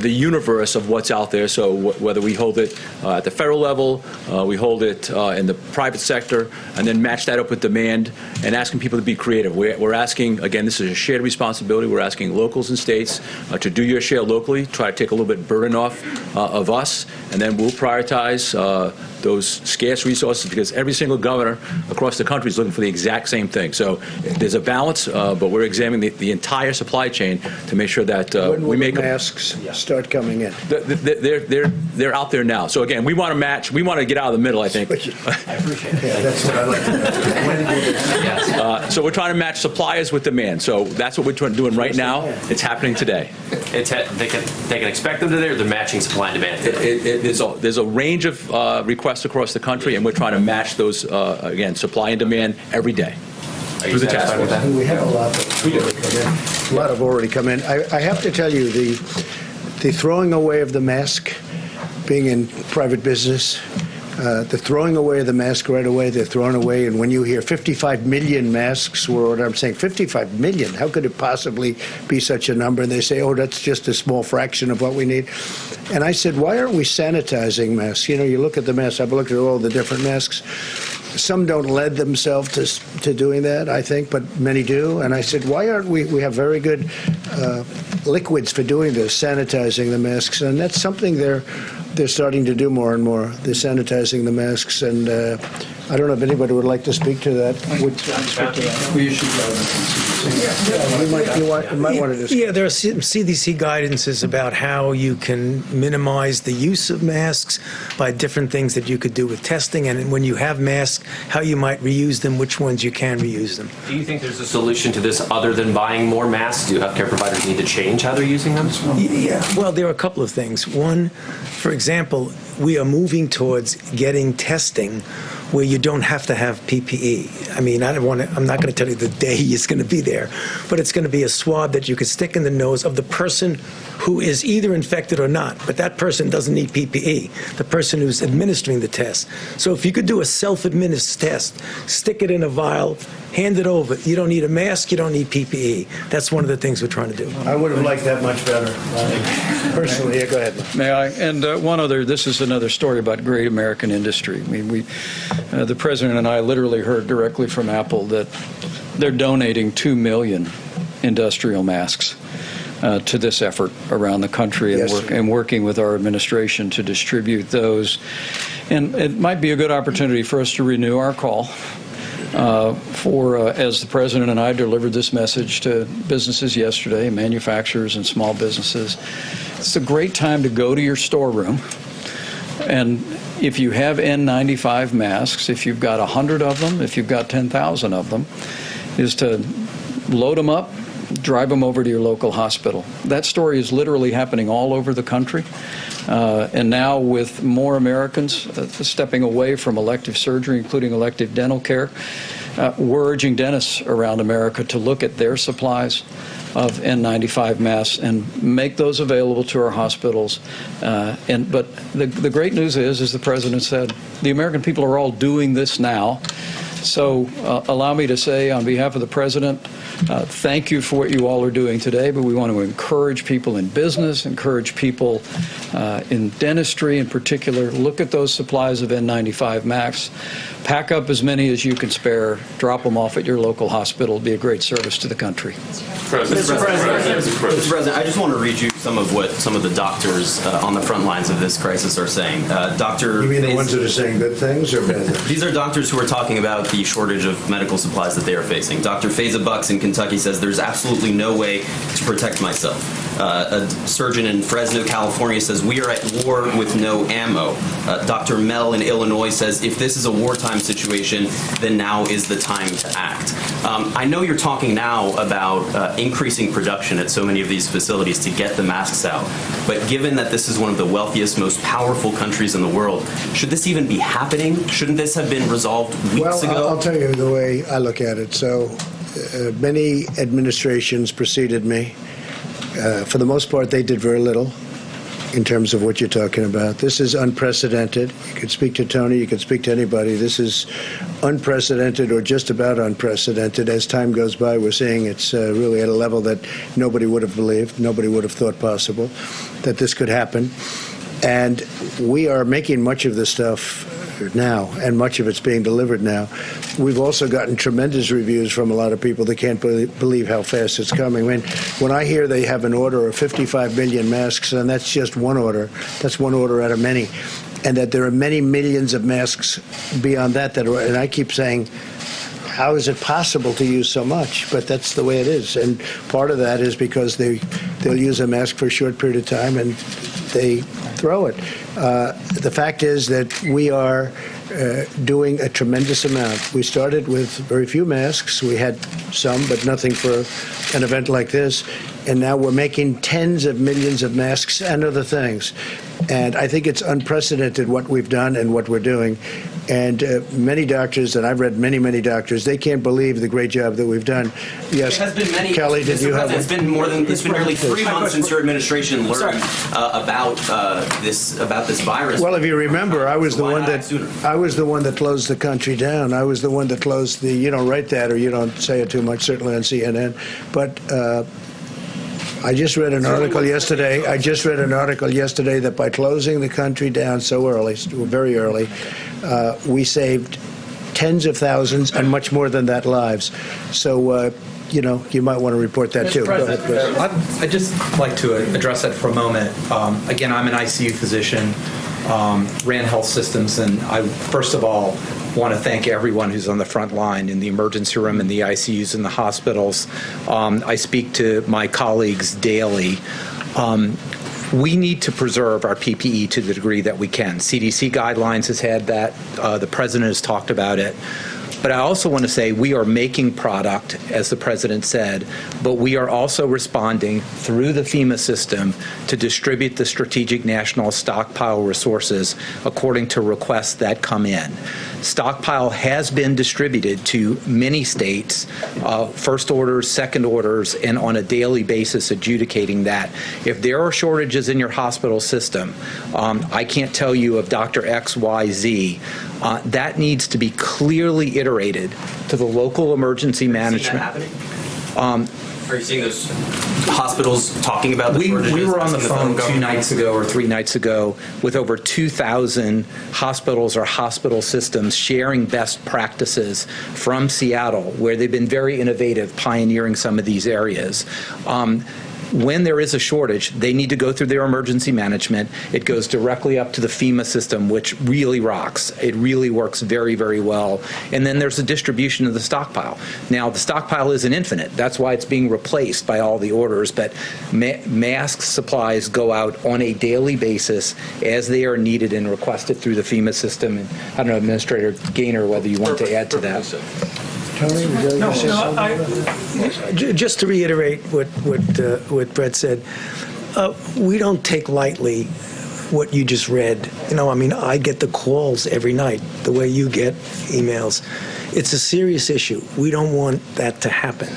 the universe of what's out there. So whether we hold it at the federal level, we hold it in the private sector, and then match that up with demand and asking people to be creative. We're asking, again, this is a shared responsibility. We're asking locals and states to do your share locally, try to take a little bit burden off of us, and then we'll prioritize those scarce resources, because every single governor across the country is looking for the exact same thing. So there's a balance, but we're examining the entire supply chain to make sure that we make the masks start coming in. They're out there now. So again, we want to match. We want to get out of the middle, I think. I appreciate it. Yeah, that's what I like to know. So we're trying to match suppliers with demand. So that's what we're doing right now. It's happening today. They can expect them to do, or they're matching supply and demand. There's a range of requests across the country, and we're trying to match those, again, supply and demand every day. Are you satisfied with that? We have a lot have already come in. I have to tell you, the throwing away of the mask, being in private business, the throwing away of the mask right away, they're thrown away. And when you hear 55 million masks were ordered, I'm saying 55 million, how could it possibly be such a number? And they say, oh, that's just a small fraction of what we need. And I said, why aren't we sanitizing masks? You know, you look at the masks, I've looked at all the different masks. Some don't lend themselves to doing that, I think, but many do. And I said, why aren't we have very good liquids for doing this, sanitizing the masks. And that's something they're starting to do more and more, they're sanitizing the masks. And I don't know if anybody would like to speak to that. You might want to discuss. Yeah, there are some CDC guidances about how you can minimize the use of masks by different things that you could do with testing, and when you have masks, how you might reuse them, which ones you can reuse them. Do you think there's a solution to this other than buying more masks? Do healthcare providers need to change how they're using them? Yeah, well, there are a couple of things. One, for example, we are moving towards getting testing where you don't have to have PPE. I mean, I'm not going to tell you the day it's going to be there, but it's going to be a swab that you could stick in the nose of the person who is either infected or not, but that person doesn't need PPE, the person who's administering the test. So if you could do a self-administered test, stick it in a vial, hand it over. You don't need a mask, you don't need PPE. That's one of the things we're trying to do. I would have liked that much better. Personally, yeah, go ahead. May I? And one other, this is another story about great American industry. I mean, the President and I literally heard directly from Apple that they're donating 2 million industrial masks to this effort around the country, and working with our administration to distribute those. And it might be a good opportunity for us to renew our call as the President and I delivered this message to businesses yesterday, manufacturers and small businesses. It's a great time to go to your storeroom, and if you have N95 masks, if you've got 100 of them, if you've got 10,000 of them, is to load them up, drive them over to your local hospital. That story is literally happening all over the country. And now with more Americans stepping away from elective surgery, including elective dental care, we're urging dentists around America to look at their supplies of N95 masks and make those available to our hospitals. But the great news is, as the President said, the American people are all doing this now. So allow me to say, on behalf of the President, thank you for what you all are doing today, but we want to encourage people in business, encourage people in dentistry in particular. Look at those supplies of N95 masks. Pack up as many as you can spare. Drop them off at your local hospital. It'll be a great service to the country. Mr. President, I just want to read you some of what some of the doctors on the front lines of this crisis are saying. You mean the ones that are saying good things or bad things? These are doctors who are talking about the shortage of medical supplies that they are facing. Dr. Faiza Bucks in Kentucky says there's absolutely no way to protect myself. A surgeon in Fresno, California says we are at war with no ammo. Dr. Mel in Illinois says if this is a wartime situation, then now is the time to act. I know you're talking now about increasing production at so many of these facilities to get the masks out, but given that this is one of the wealthiest, most powerful countries in the world, should this even be happening? Shouldn't this have been resolved weeks ago? Well, I'll tell you the way I look at it. So many administrations preceded me. For the most part, they did very little in terms of what you're talking about. This is unprecedented. You could speak to Tony, you could speak to anybody. This is unprecedented or just about unprecedented. As time goes by, we're seeing it's really at a level that nobody would have believed, nobody would have thought possible that this could happen. And we are making much of this stuff now, and much of it's being delivered now. We've also gotten tremendous reviews from a lot of people that can't believe how fast it's coming. I mean, when I hear they have an order of 55 million masks, and that's just one order, that's one order out of many, and that there are many millions of masks beyond that and I keep saying, how is it possible to use so much? But that's the way it is. And part of that is because they'll use a mask for a short period of time and they throw it. The fact is that we are doing a tremendous amount. We started with very few masks. We had some, but nothing for an event like this. And now we're making tens of millions of masks and other things. And I think it's unprecedented what we've done and what we're doing. And many doctors, and I've read many, many doctors, they can't believe the great job that we've done. Yes, it has been many. Kelly, did you have? It's been nearly 3 months since your administration learned about this virus. Well, if you remember, I was the one that closed the country down. I was the one that closed the. You don't write that, or you don't say it too much, certainly on CNN. But I just read an article yesterday. That by closing the country down so early, very early, we saved tens of thousands and much more than that lives. So, you might want to report that too. Go ahead, Chris. I'd just like to address that for a moment. Again, I'm an ICU physician, ran health systems, and I, first of all, want to thank everyone who's on the front line in the emergency room, in the ICUs, in the hospitals. I speak to my colleagues daily. We need to preserve our PPE to the degree that we can. CDC guidelines has had that. The President has talked about it. But I also want to say we are making product, as the President said, but we are also responding through the FEMA system to distribute the strategic national stockpile resources according to requests that come in. Stockpile has been distributed to many states, first orders, second orders, and on a daily basis adjudicating that. If there are shortages in your hospital system, I can't tell you of Dr. X, Y, Z. That needs to be clearly iterated to the local emergency management. Are you seeing those hospitals talking about the shortages? We were on the asking phone federal 2 nights ago or 3 nights ago with over 2,000 hospitals or hospital systems sharing best practices from Seattle, where they've been very innovative, pioneering some of these areas. When there is a shortage, they need to go through their emergency management. It goes directly up to the FEMA system, which really rocks. It really works very, very well. And then there's the distribution of the stockpile. Now, the stockpile isn't infinite. That's why it's being replaced by all the orders. But mask supplies go out on a daily basis as they are needed and requested through the FEMA system. And I don't know, Administrator Gaynor, whether you want to add to that. Just to reiterate what Brett said, we don't take lightly what you just read. I mean, I get the calls every night, the way you get emails. It's a serious issue. We don't want that to happen.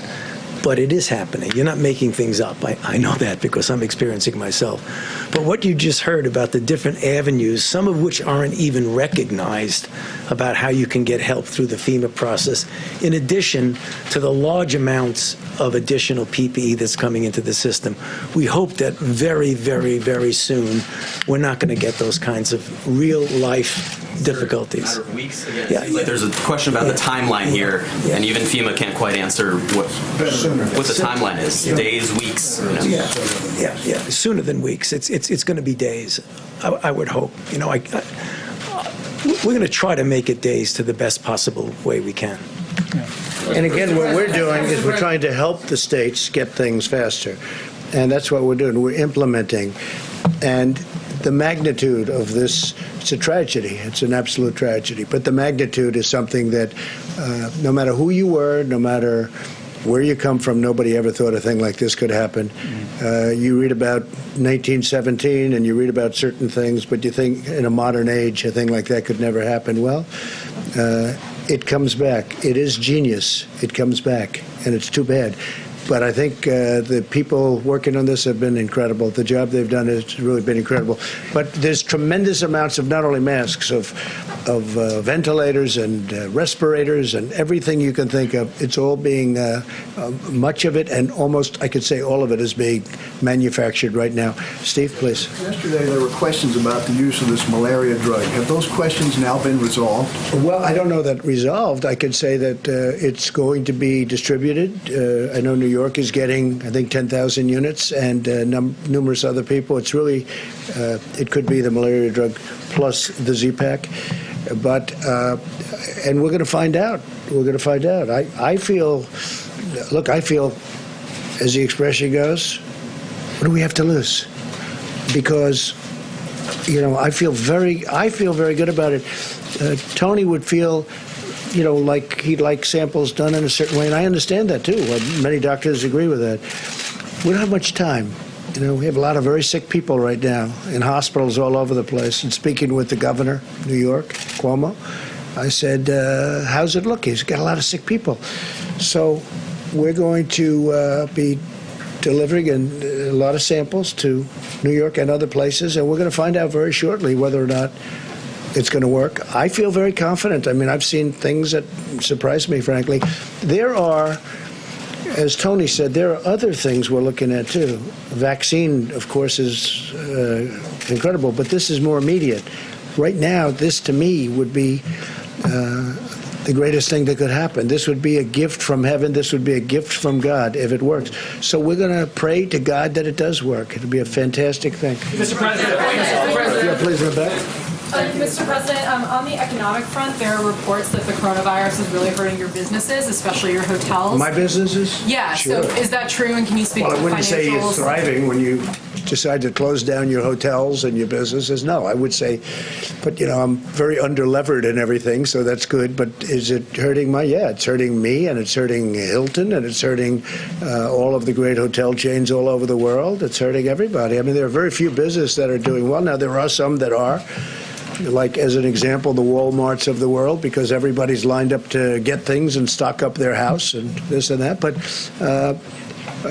But it is happening. You're not making things up. I know that because I'm experiencing it myself. But what you just heard about the different avenues, some of which aren't even recognized, about how you can get help through the FEMA process, in addition to the large amounts of additional PPE that's coming into the system. We hope that very, very, very soon we're not going to get those kinds of real-life difficulties. Matter of weeks. Again, it seems like there's a question about the timeline here, and even FEMA can't quite answer what the timeline is. Days, weeks. Yeah. Sooner than weeks. It's going to be days. I would hope. We're going to try to make it days to the best possible way we can. And again, what we're doing is we're trying to help the states get things faster. And that's what we're doing. We're implementing. And the magnitude of this, it's a tragedy. It's an absolute tragedy. But the magnitude is something that no matter who you were, no matter where you come from, nobody ever thought a thing like this could happen. You read about 1917 and you read about certain things, but you think in a modern age a thing like that could never happen. Well, it comes back. It is genius. It comes back, and it's too bad. But I think the people working on this have been incredible. The job they've done has really been incredible. But there's tremendous amounts of not only masks, of ventilators and respirators and everything you can think of. It's all being, much of it, and almost, I could say all of it, is being manufactured right now. Steve, please. Yesterday there were questions about the use of this malaria drug. Have those questions now been resolved? Well, I don't know that resolved. I could say that it's going to be distributed. I know New York is getting, I think, 10,000 units, and numerous other people. It's really, it could be the malaria drug plus the Z-Pack. But, and we're going to find out. We're going to find out. I feel, look, I feel, as the expression goes, what do we have to lose? Because, I feel very good about it. Tony would feel, like he'd like samples done in a certain way, and I understand that too. Many doctors agree with that. We don't have much time. We have a lot of very sick people right now in hospitals all over the place. And speaking with the governor of New York, Cuomo, I said, how's it look? He's got a lot of sick people. So we're going to be delivering a lot of samples to New York and other places, and we're going to find out very shortly whether or not it's going to work. I feel very confident. I mean, I've seen things that surprise me, frankly. There are, as Tony said, there are other things we're looking at, too. Vaccine, of course, is incredible, but this is more immediate. Right now, this, to me, would be the greatest thing that could happen. This would be a gift from heaven. This would be a gift from God if it works. So we're going to pray to God that it does work. It'll be a fantastic thing. Mr. President. Yeah, please, Rebecca. Mr. President, on the economic front, there are reports that the coronavirus is really hurting your businesses, especially your hotels. My businesses? Yeah, Sure. So is that true, and can you speak to Well, I wouldn't say financials? it's thriving when you decide to close down your hotels and your businesses. No, I would say, but I'm very under-levered and everything, so that's good. But is it hurting yeah, it's hurting me, and it's hurting Hilton, and it's hurting all of the great hotel chains all over the world. It's hurting everybody. I mean, there are very few businesses that are doing well. Now, there are some that are, like, as an example, the Walmarts of the world, because everybody's lined up to get things and stock up their house and this and that. But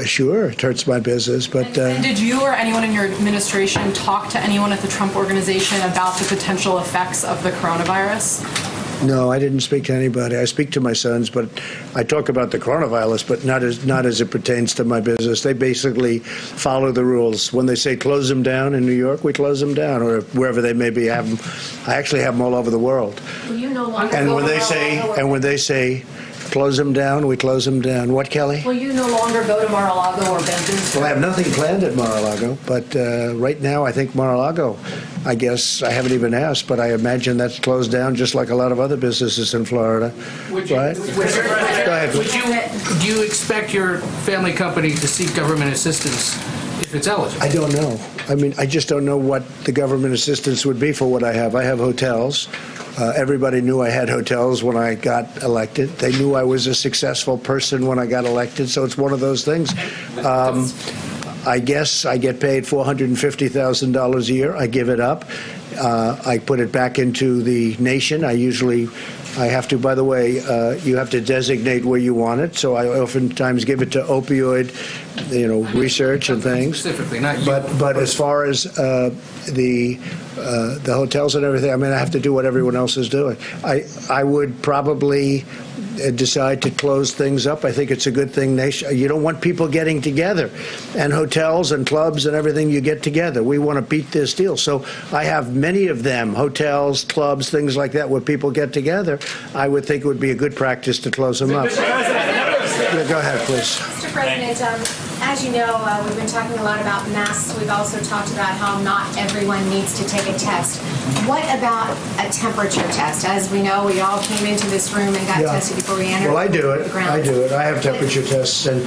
sure, it hurts my business. But and did you or anyone in your administration talk to anyone at the Trump Organization about the potential effects of the coronavirus? No, I didn't speak to anybody. I speak to my sons, but I talk about the coronavirus, but not as it pertains to my business. They basically follow the rules. When they say close them down in New York, we close them down, or wherever they may be. I actually have them all over the world. Well, you no longer And go when to they Mar-a-Lago when they say close them down, we close them down. What, Kelly? Will you no longer go to Mar-a-Lago or Bend-Stuy? Well, I have nothing planned at Mar-a-Lago, but right now I think Mar-a-Lago, I guess, I haven't even asked, but I imagine that's closed down just like a lot of other businesses in Florida. Would you, right? Go ahead. do you expect your family company to seek government assistance if it's eligible? I don't know. I mean, I just don't know what the government assistance would be for what I have. I have hotels. Everybody knew I had hotels when I got elected. They knew I was a successful person when I got elected, so it's one of those things. I guess I get paid $450,000 a year. I give it up. I put it back into the nation. I have to, by the way, you have to designate where you want it, so I oftentimes give it to opioid, research and things. Specifically, not you. But as far as the hotels and everything, I mean, I have to do what everyone else is doing. I would probably decide to close things up. I think it's a good thing. You don't want people getting together, and hotels and clubs and everything, you get together. We want to beat this deal. So I have many of them, hotels, clubs, things like that, where people get together. I would think it would be a good practice to close them up. Yeah, go ahead, please. Mr. President, as you know, we've been talking a lot about masks. We've also talked about how not everyone needs to take a test. What about a temperature test? As we know, we all came into this room and got tested before we entered. Well, I do it. The grounds. I do it. I have temperature tests, and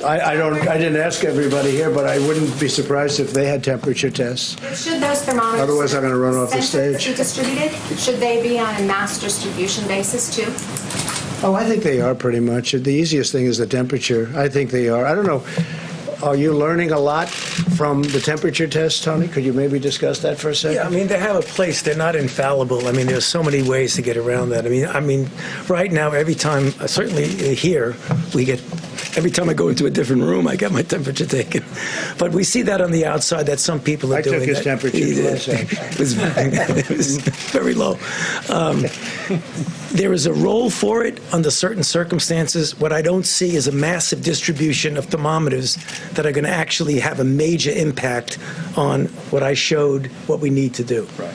I didn't ask everybody here, but I wouldn't be surprised if they had temperature tests. Should those thermometers, otherwise I'm going to run off the stage, be distributed? Should they be on a mass distribution basis too? Oh, I think they are pretty much. The easiest thing is the temperature. I think they are. I don't know. Are you learning a lot from the temperature test, Tony? Could you maybe discuss that for a second? Yeah, I mean, they have a place. They're not infallible. I mean, there's so many ways to get around that. I mean, right now, every time, certainly here, every time I go into a different room, I get my temperature taken. But we see that on the outside, that some people are doing that. I took his temperature twice, actually. It was very low. There is a role for it under certain circumstances. What I don't see is a massive distribution of thermometers that are going to actually have a major impact on what I showed, what we need to do. Right.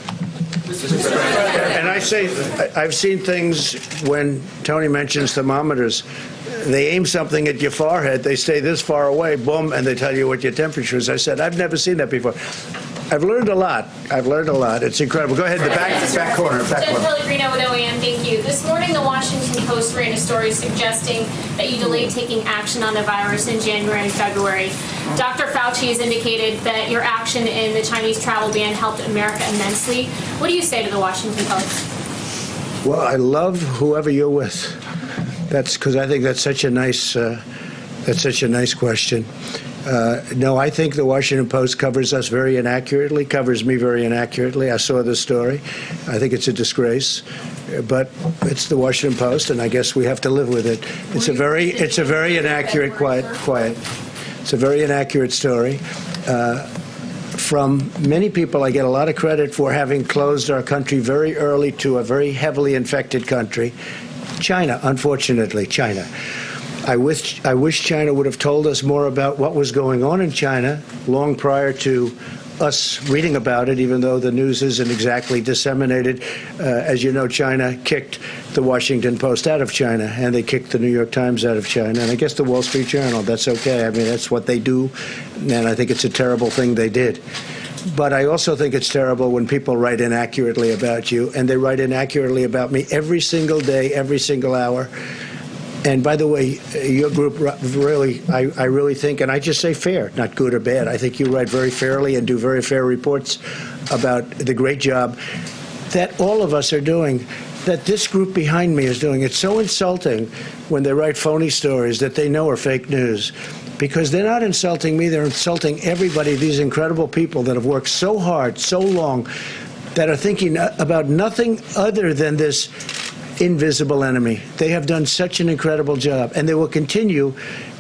And I've seen things when Tony mentions thermometers. They aim something at your forehead, they stay this far away, boom, and they tell you what your temperature is. I said, I've never seen that before. I've learned a lot. It's incredible. Go ahead, the back corner. Pellegrino with OEM, thank you. This morning, the Washington Post ran a story suggesting that you delayed taking action on the virus in January and February. Dr. Fauci has indicated that your action in the Chinese travel ban helped America immensely. What do you say to the Washington Post? Well, I love whoever you're with. That's because I think that's such a nice question. No, I think the Washington Post covers us very inaccurately, covers me very inaccurately. I saw the story. I think it's a disgrace, but it's the Washington Post, and I guess we have to live with it. It's a very inaccurate, quiet. It's a very inaccurate story. From many people, I get a lot of credit for having closed our country very early to a very heavily infected country. China, unfortunately, China. I wish China would have told us more about what was going on in China long prior to us reading about it, even though the news isn't exactly disseminated. As you know, China kicked the Washington Post out of China, and they kicked the New York Times out of China, and I guess the Wall Street Journal. That's okay. I mean, that's what they do, and I think it's a terrible thing they did. But I also think it's terrible when people write inaccurately about you, and they write inaccurately about me every single day, every single hour. And by the way, your group really, I really think, and I just say fair, not good or bad. I think you write very fairly and do very fair reports about the great job that all of us are doing, that this group behind me is doing. It's so insulting when they write phony stories that they know are fake news, because they're not insulting me, they're insulting everybody, these incredible people that have worked so hard, so long, that are thinking about nothing other than this invisible enemy. They have done such an incredible job, and they will continue,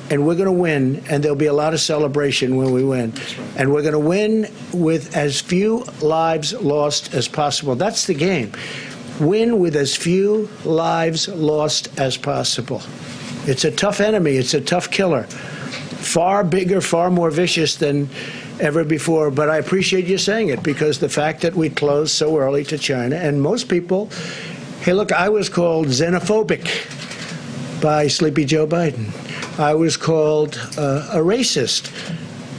and we're going to win, and there'll be a lot of celebration when we win. And we're going to win with as few lives lost as possible. That's the game. win with as few lives lost as possible. It's a tough enemy. It's a tough killer. Far bigger, far more vicious than ever before. But I appreciate you saying it, because the fact that we closed so early to China, and most people, hey, look, I was called xenophobic by Sleepy Joe Biden. I was called a racist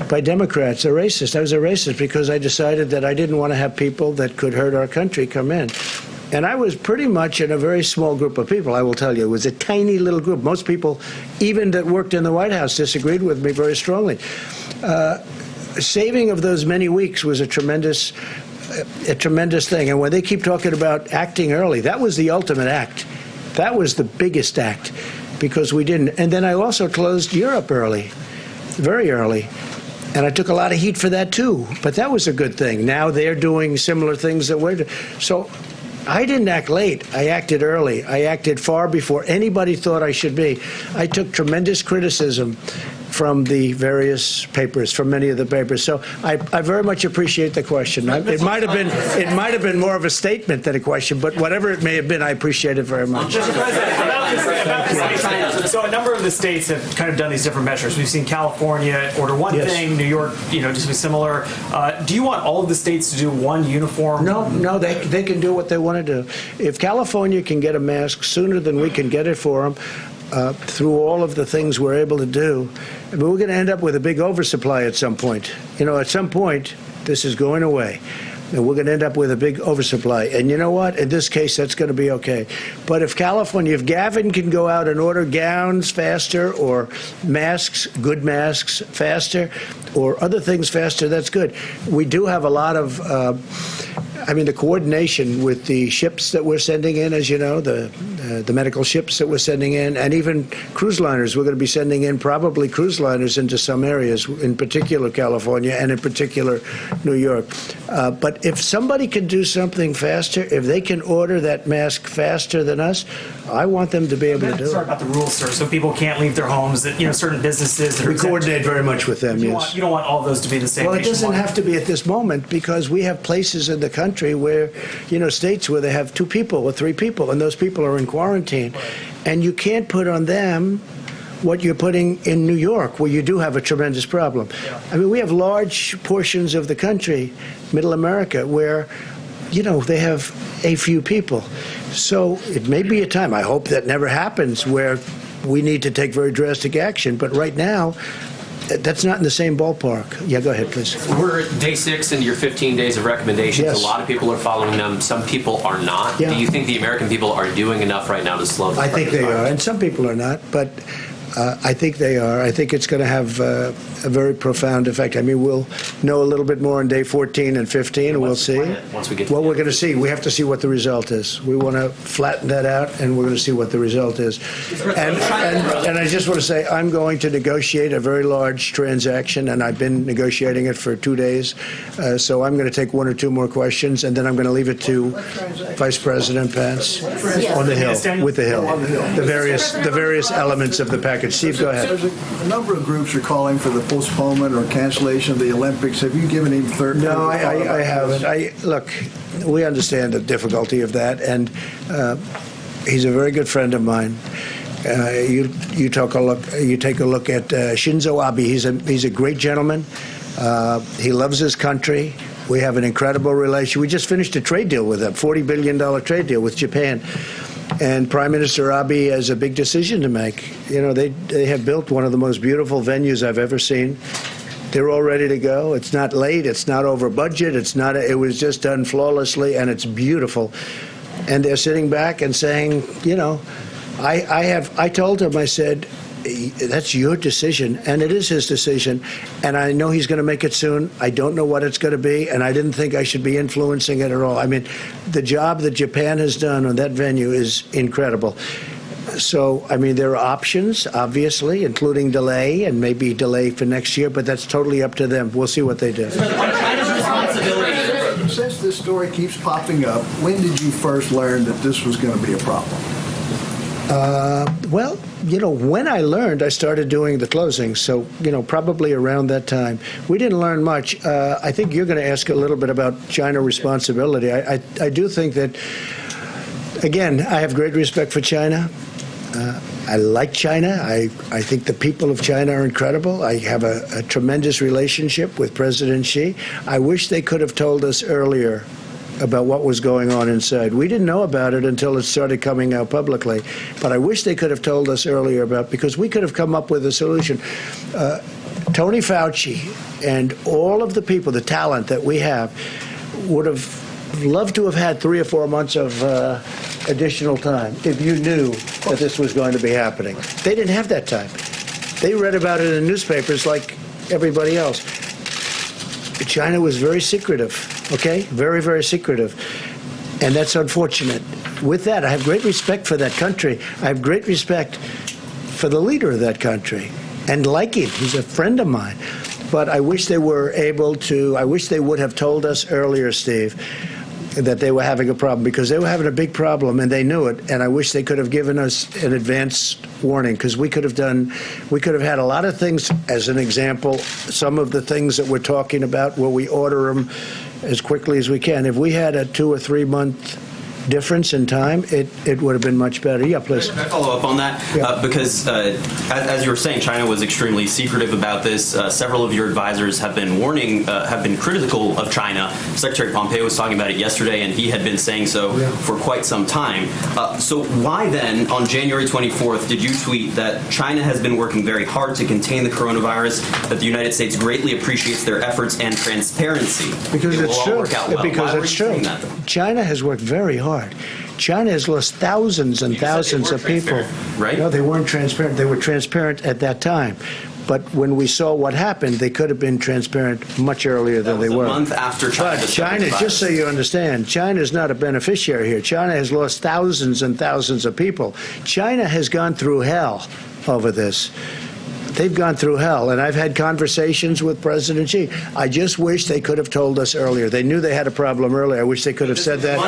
by Democrats, a racist. I was a racist because I decided that I didn't want to have people that could hurt our country come in. And I was pretty much in a very small group of people, I will tell you. It was a tiny little group. Most people, even that worked in the White House, disagreed with me very strongly. Saving of those many weeks was a tremendous thing. And when they keep talking about acting early, that was the ultimate act. That was the biggest act, because we didn't. And then I also closed Europe early, very early. And I took a lot of heat for that, too. But that was a good thing. Now they're doing similar things that we're doing. So I didn't act late. I acted early. I acted far before anybody thought I should be. I took tremendous criticism from the various papers, from many of the papers. So I very much appreciate the question. It might have been more of a statement than a question, but whatever it may have been, I appreciate it very much. Mr. President, so a number of the states have kind of done these different measures. We've seen California order one thing, New York, just be similar. Do you want all of the states to do one uniform? No, they can do what they want to do. If California can get a mask sooner than we can get it for them, through all of the things we're able to do, I mean, we're going to end up with a big oversupply at some point. At some point, this is going away. And we're going to end up with a big oversupply. And you know what? In this case, that's going to be okay. But if Gavin can go out and order gowns faster, or masks, good masks faster, or other things faster, that's good. We do have a lot of, the coordination with the ships that we're sending in, as you know, the medical ships that we're sending in, and even cruise liners. We're going to be sending in probably cruise liners into some areas, in particular California and in particular New York. But if somebody can do something faster, if they can order that mask faster than us, I want them to be able to do it. Sorry about the rules, sir. So people can't leave their homes. That certain businesses. That we coordinate very much with them. Yes. You don't want all of those to be the same. Well, it doesn't have to be at this moment, because we have places in the country where, states where they have 2 people or 3 people, and those people are in quarantine, and you can't put on them what you're putting in New York, where you do have a tremendous problem. Yeah. I mean, we have large portions of the country, Middle America, where, they have a few people. So it may be a time, I hope that never happens, where we need to take very drastic action. But right now, that's not in the same ballpark. Yeah, go ahead, please. We're at day 6 into your 15 days of recommendations. Yes. A lot of people are following them. Some people are not. Yeah. Do you think the American people are doing enough right now to slow the I think they are, and some people are not, but I think they are. I think it's going to have a very profound effect. I mean, we'll know a little bit more on day 14 and 15, and we'll see. Once we get to we're going to see. We have to see what the result is. We want to flatten that out, and we're going to see what the result is. And I just want to say, I'm going to negotiate a very large transaction, and I've been negotiating it for 2 days. So I'm going to take 1 or 2 more questions, and then I'm going to leave it to Vice President Pence on the Hill, with the Hill, the various elements of the package. Steve, go ahead. There's a number of groups are calling for the postponement or cancellation of the Olympics. Have you given any third? No, I haven't. Look, we understand the difficulty of that, and he's a very good friend of mine. You take a look at Shinzo Abe. He's a great gentleman. He loves his country. We have an incredible relation. We just finished a trade deal with him, $40 billion trade deal with Japan. And Prime Minister Abe has a big decision to make. They have built one of the most beautiful venues I've ever seen. They're all ready to go. It's not late. It's not over budget. It was just done flawlessly, and it's beautiful. And they're sitting back and saying, I told him, I said, that's your decision, and it is his decision, and I know he's going to make it soon. I don't know what it's going to be, and I didn't think I should be influencing it at all. I mean, the job that Japan has done on that venue is incredible. So, there are options, obviously, including delay, and maybe delay for next year, but that's totally up to them. We'll see what they do. Since this story keeps popping up, when did you first learn that this was going to be a problem? Well, when I learned, I started doing the closing. So, probably around that time. We didn't learn much. I think you're going to ask a little bit about China responsibility. I do think that Again, I have great respect for China. I like China. I think the people of China are incredible. I have a tremendous relationship with President Xi. I wish they could have told us earlier about what was going on inside. We didn't know about it until it started coming out publicly. But I wish they could have told us earlier about, because we could have come up with a solution. Tony Fauci and all of the people, the talent that we have, would have loved to have had 3 or 4 months of additional time if you knew that this was going to be happening. They didn't have that time. They read about it in newspapers like everybody else. China was very secretive, okay? Very, very secretive. And that's unfortunate. With that, I have great respect for that country. I have great respect for the leader of that country and like him. He's a friend of mine. But I wish they were able to, I wish they would have told us earlier, Steve, that they were having a problem, because they were having a big problem and they knew it. And I wish they could have given us an advance warning, because we could have had a lot of things. As an example, some of the things that we're talking about where we order them as quickly as we can. If we had a 2 or 3 month difference in time, it would have been much better. Yeah, please. Can I follow up on that? Yeah. Because as you were saying, China was extremely secretive about this. Several of your advisors have been warning, have been critical of China. Secretary Pompeo was talking about it yesterday, and he had been saying so for quite some time. So why then, on January 24th, did you tweet that China has been working very hard to contain the coronavirus, that the United States greatly appreciates their efforts and transparency? Because it's true. Because it's true. China has worked very hard. China has lost thousands and thousands of people. Right? No, they weren't transparent. They were transparent at that time. But when we saw what happened, they could have been transparent much earlier than they were. A month after China. But China, just so you understand, China is not a beneficiary here. China has lost thousands and thousands of people. China has gone through hell over this. They've gone through hell, and I've had conversations with President Xi. I just wish they could have told us earlier. They knew they had a problem earlier. I wish they could have said that.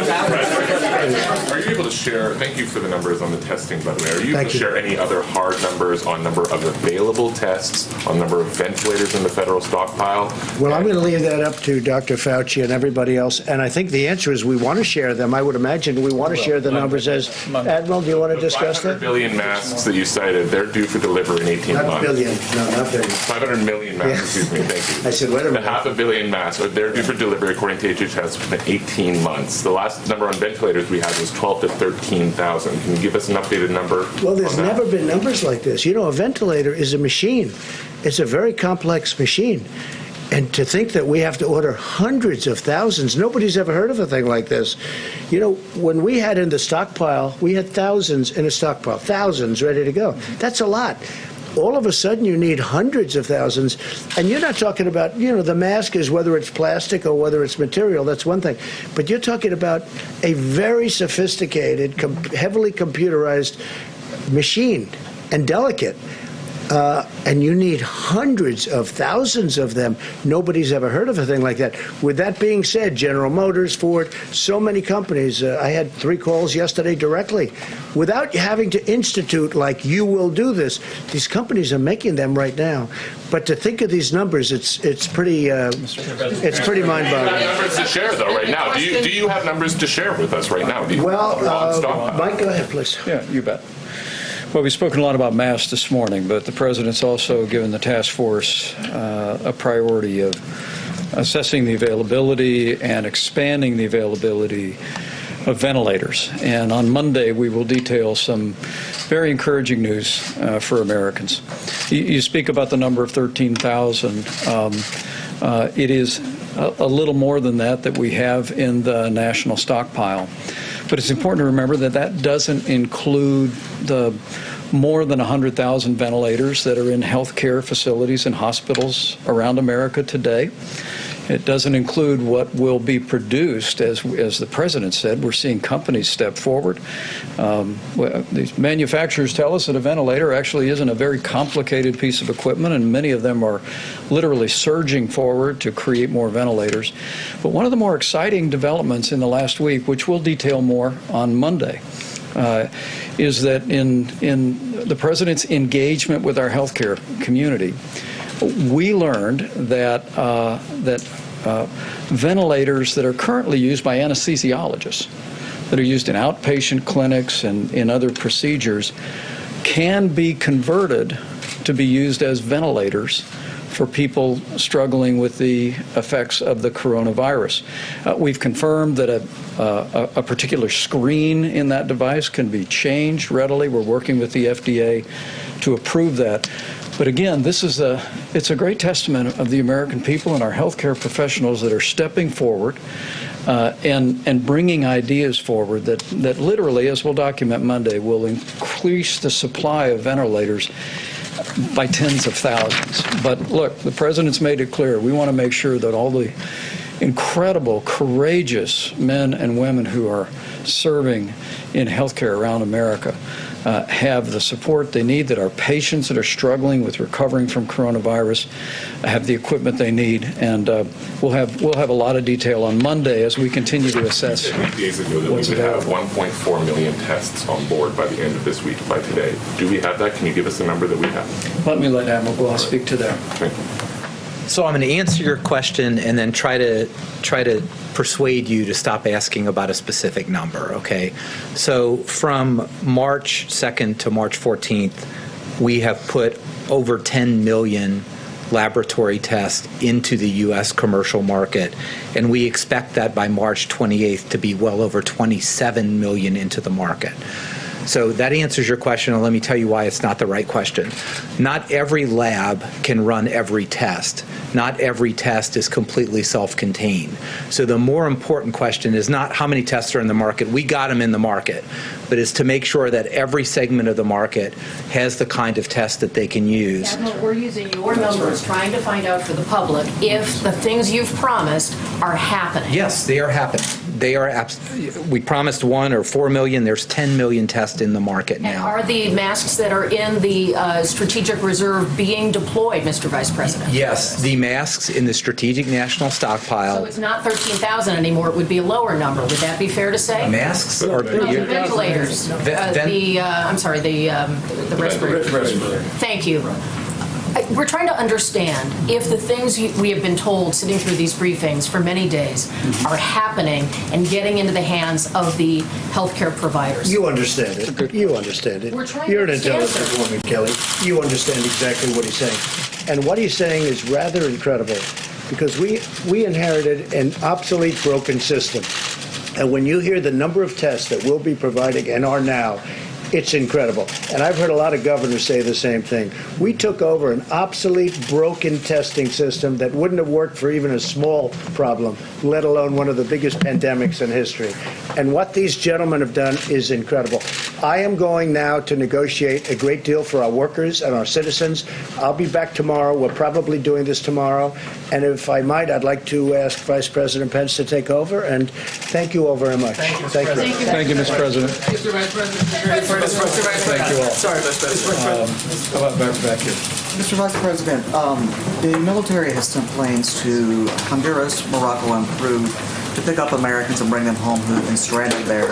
Are you able to share, thank you for the numbers on the testing, by the way, are you able to share any other hard numbers on number of available tests, on number of ventilators in the federal stockpile? Well, I'm going to leave that up to Dr. Fauci and everybody else, and I think the answer is we want to share them. I would imagine we want to share the numbers. As Admiral, do you want to discuss that? 500 billion masks that you cited, they're due for delivery in 18 months. No, not billion. 500 million masks, excuse me, thank you. I said, wait a minute. The 500 million masks, they're due for delivery according to HHS within 18 months. The last number on ventilators we had was 12 to 13,000. Can you give us an updated number? Well, there's never been numbers like this. You know, a ventilator is a machine. It's a very complex machine. And to think that we have to order hundreds of thousands, nobody's ever heard of a thing like this. You know, when we had in the stockpile, we had thousands in a stockpile, thousands ready to go. That's a lot. All of a sudden, you need hundreds of thousands, and you're not talking about, you know, the mask is whether it's plastic or whether it's material, that's one thing. But you're talking about a very sophisticated, heavily computerized machine, and delicate. And you need hundreds of thousands of them. Nobody's ever heard of a thing like that. With that being said, General Motors, Ford, so many companies, I had 3 calls yesterday directly. Without having to institute, like, you will do this, these companies are making them right now. But to think of these numbers, it's pretty mind-boggling. Do you have numbers to share, though, right now? Do you have numbers to share with us right now? Mike, go ahead, please. Yeah, you bet. Well, we've spoken a lot about masks this morning, but the President's also given the task force a priority of assessing the availability and expanding the availability of ventilators. And on Monday, we will detail some very encouraging news for Americans. You speak about the number of 13,000. It is a little more than that we have in the national stockpile. But it's important to remember that that doesn't include the more than 100,000 ventilators that are in healthcare facilities and hospitals around America today. It doesn't include what will be produced, as the President said. We're seeing companies step forward. These manufacturers tell us that a ventilator actually isn't a very complicated piece of equipment, and many of them are literally surging forward to create more ventilators. But one of the more exciting developments in the last week, which we'll detail more on Monday, is that in the President's engagement with our healthcare community, we learned that ventilators that are currently used by anesthesiologists, that are used in outpatient clinics and in other procedures can be converted to be used as ventilators for people struggling with the effects of the coronavirus. We've confirmed that a particular screen in that device can be changed readily. We're working with the FDA to approve that. But again, it's a great testament of the American people and our healthcare professionals that are stepping forward and bringing ideas forward that literally, as we'll document Monday, will increase the supply of ventilators by tens of thousands. But look, the president's made it clear. We want to make sure that all the incredible, courageous men and women who are serving in healthcare around America have the support they need, that our patients that are struggling with recovering from coronavirus have the equipment they need. And we'll have a lot of detail on Monday as we continue to assess. 8 days ago that we would have 1.4 million tests on board by the end of this week, by today. Do we have that? Can you give us the number that we have? Let me let Admiral Goss speak to that. Thank you. So I'm going to answer your question and then try to persuade you to stop asking about a specific number, okay? So from March 2nd to March 14th, we have put over 10 million laboratory tests into the U.S. commercial market, and we expect that by March 28th to be well over 27 million into the market. So that answers your question, and let me tell you why it's not the right question. Not every lab can run every test. Not every test is completely self-contained. So the more important question is not how many tests are in the market. We got them in the market. But is to make sure that every segment of the market has the kind of test that they can use. Admiral, we're using your numbers trying to find out for the public if the things you've promised are happening. Yes, they are happening. They are. We promised 1 or 4 million. There's 10 million tests in the market now. And are the masks that are in the strategic reserve being deployed, Mr. Vice President? Yes, the masks in the strategic national stockpile. So it's not 13,000 anymore. It would be a lower number. Would that be fair to say? Masks or ventilators. I'm sorry. The respirator. Thank you. We're trying to understand if the things we have been told sitting through these briefings for many days are happening and getting into the hands of the healthcare providers. You understand it. You understand it. You're an intelligent woman, Kelly. You understand exactly what he's saying. And what he's saying is rather incredible because we inherited an obsolete, broken system. And when you hear the number of tests that we'll be providing and are now, it's incredible. And I've heard a lot of governors say the same thing. We took over an obsolete, broken testing system that wouldn't have worked for even a small problem, let alone one of the biggest pandemics in history. And what these gentlemen have done is incredible. I am going now to negotiate a great deal for our workers and our citizens. I'll be back tomorrow. We're probably doing this tomorrow. And if I might, I'd like to ask Vice President Pence to take over. And thank you all very much. Thank you, Mr. President. Mr. Vice President. Thank you all. Sorry, Mr. President. How about back here? Mr. Vice President, the military has sent planes to Honduras, Morocco, and Peru to pick up Americans and bring them home who have been stranded there.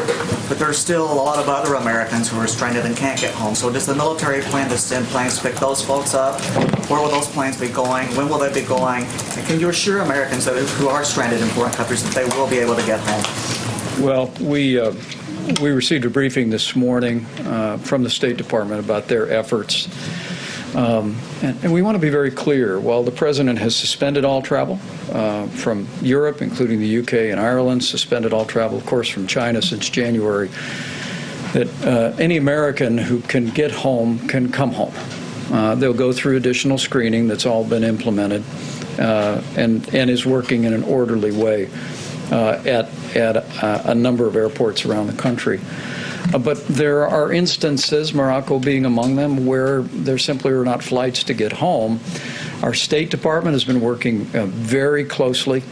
But there's still a lot of other Americans who are stranded and can't get home. So does the military plan to send planes to pick those folks up? Where will those planes be going? When will they be going? And can you assure Americans who are stranded in foreign countries that they will be able to get home? Well, we received a briefing this morning from the State Department about their efforts. And we want to be very clear. While the President has suspended all travel from Europe, including the UK and Ireland, suspended all travel, of course, from China since January, that any American who can get home can come home. They'll go through additional screening that's all been implemented and is working in an orderly way at a number of airports around the country. But there are instances, Morocco being among them, where there simply are not flights to get home. Our State Department has been working very closely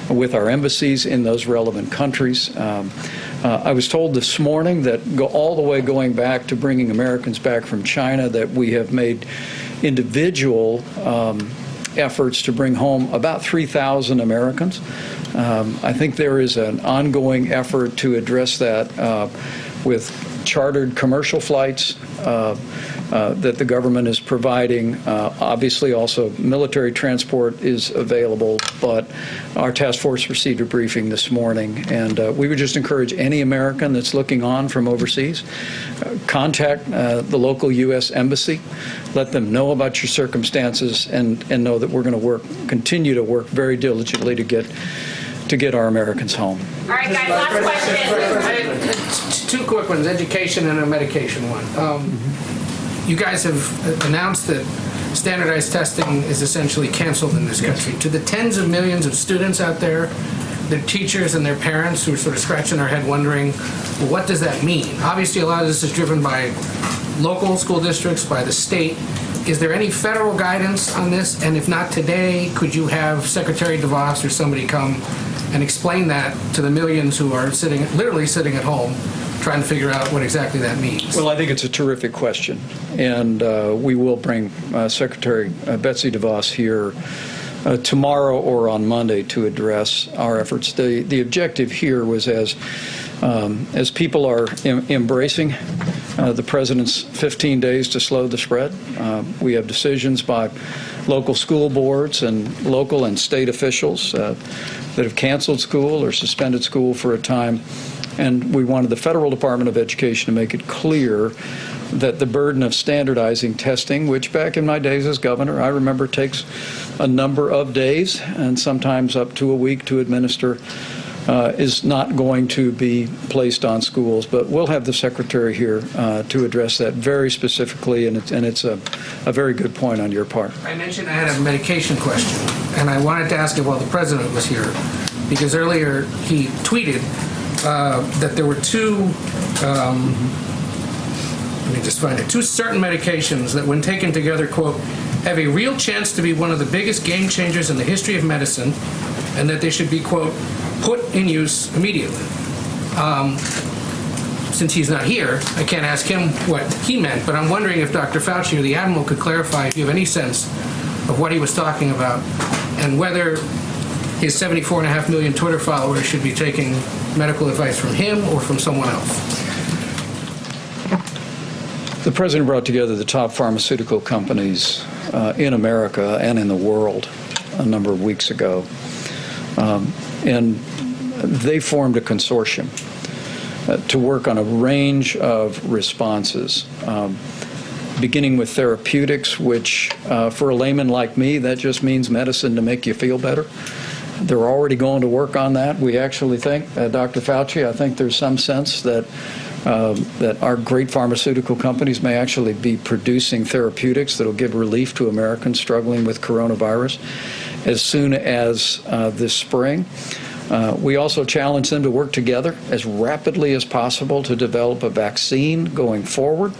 with our embassies in those relevant countries. I was told this morning that all the way going back to bringing Americans back from China, that we have made individual efforts to bring home about 3,000 Americans. I think there is an ongoing effort to address that with chartered commercial flights that the government is providing. Obviously, also military transport is available, but our task force received a briefing this morning, and we would just encourage any American that's looking on from overseas, contact the local U.S. Embassy, let them know about your circumstances, and know that we're going to continue to work very diligently to get our Americans home. All right, guys, last question. Two quick ones, education and a medication one. You guys have announced that standardized testing is essentially canceled in this country. To the tens of millions of students out there, their teachers and their parents who are sort of scratching their head wondering, well, what does that mean? Obviously, a lot of this is driven by local school districts, by the state. Is there any federal guidance on this? And if not today, could you have Secretary DeVos or somebody come and explain that to the millions who are literally sitting at home trying to figure out what exactly that means? Well, I think it's a terrific question, and we will bring Secretary Betsy DeVos here tomorrow or on Monday to address our efforts. The objective here was as people are embracing the president's 15 days to slow the spread, we have decisions by local school boards and local and state officials that have canceled school or suspended school for a time. And we wanted the Federal Department of Education to make it clear that the burden of standardizing testing, which back in my days as governor, I remember takes a number of days and sometimes up to a week to administer, is not going to be placed on schools. But we'll have the Secretary here to address that very specifically, and it's a very good point on your part. I mentioned I had a medication question, and I wanted to ask it while the President was here, because earlier he tweeted that there were two certain medications that when taken together, quote, have a real chance to be one of the biggest game changers in the history of medicine, and that they should be, quote, put in use immediately. Since he's not here, I can't ask him what he meant, but I'm wondering if Dr. Fauci or the Admiral could clarify if you have any sense of what he was talking about, and whether his 74.5 million Twitter followers should be taking medical advice from him or from someone else. The President brought together the top pharmaceutical companies in America and in the world a number of weeks ago, and they formed a consortium to work on a range of responses, beginning with therapeutics, which for a layman like me, that just means medicine to make you feel better. They're already going to work on that. We actually think, Dr. Fauci, I think there's some sense that our great pharmaceutical companies may actually be producing therapeutics that will give relief to Americans struggling with coronavirus as soon as this spring. We also challenge them to work together as rapidly as possible to develop a vaccine going forward.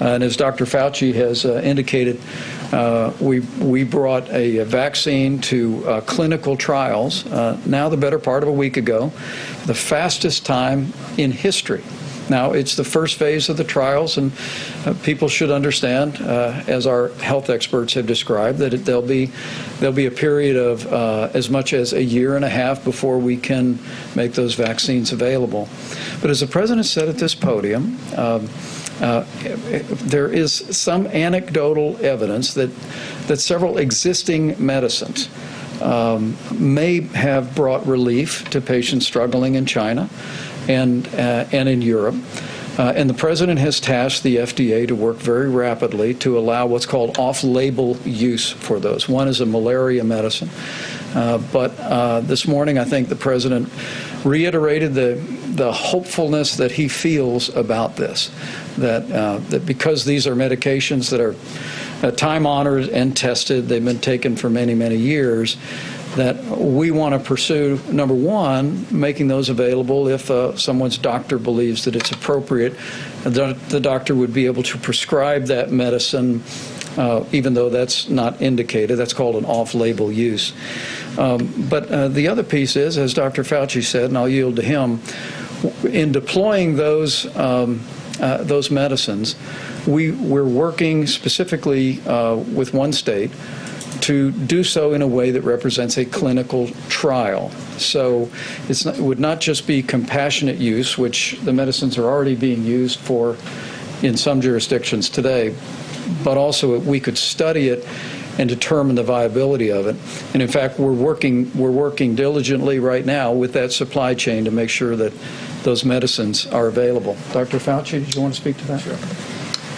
And as Dr. Fauci has indicated, we brought a vaccine to clinical trials now the better part of a week ago, the fastest time in history. Now, it's the first phase of the trials, and people should understand, as our health experts have described, that there'll be a period of as much as a year and a half before we can make those vaccines available. But as the President said at this podium, there is some anecdotal evidence that several existing medicines may have brought relief to patients struggling in China and in Europe. And the President has tasked the FDA to work very rapidly to allow what's called off-label use for those. One is a malaria medicine. But this morning, I think the President reiterated the hopefulness that he feels about this, that because these are medications that are time-honored and tested, they've been taken for many, many years, that we want to pursue, number one, making those available if someone's doctor believes that it's appropriate. The doctor would be able to prescribe that medicine even though that's not indicated. That's called an off-label use. But the other piece is, as Dr. Fauci said, and I'll yield to him, in deploying those medicines, we're working specifically with one state to do so in a way that represents a clinical trial. So it would not just be compassionate use, which the medicines are already being used for in some jurisdictions today, but also we could study it and determine the viability of it. And in fact, we're working diligently right now with that supply chain to make sure that those medicines are available. Dr. Fauci, did you want to speak to that? Sure.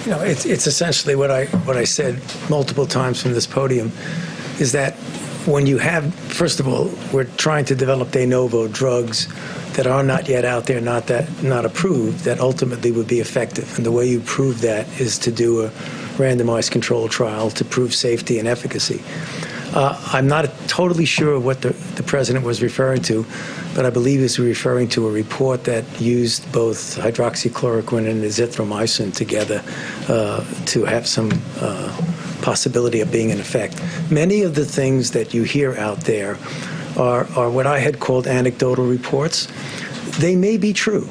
You know, it's essentially what I said multiple times from this podium, is that when you have, first of all, we're trying to develop de novo drugs that are not yet out there, not approved, that ultimately would be effective. And the way you prove that is to do a randomized controlled trial to prove safety and efficacy. I'm not totally sure what the president was referring to, but I believe he's referring to a report that used both hydroxychloroquine and azithromycin together to have some possibility of being in effect. Many of the things that you hear out there are what I had called anecdotal reports. They may be true,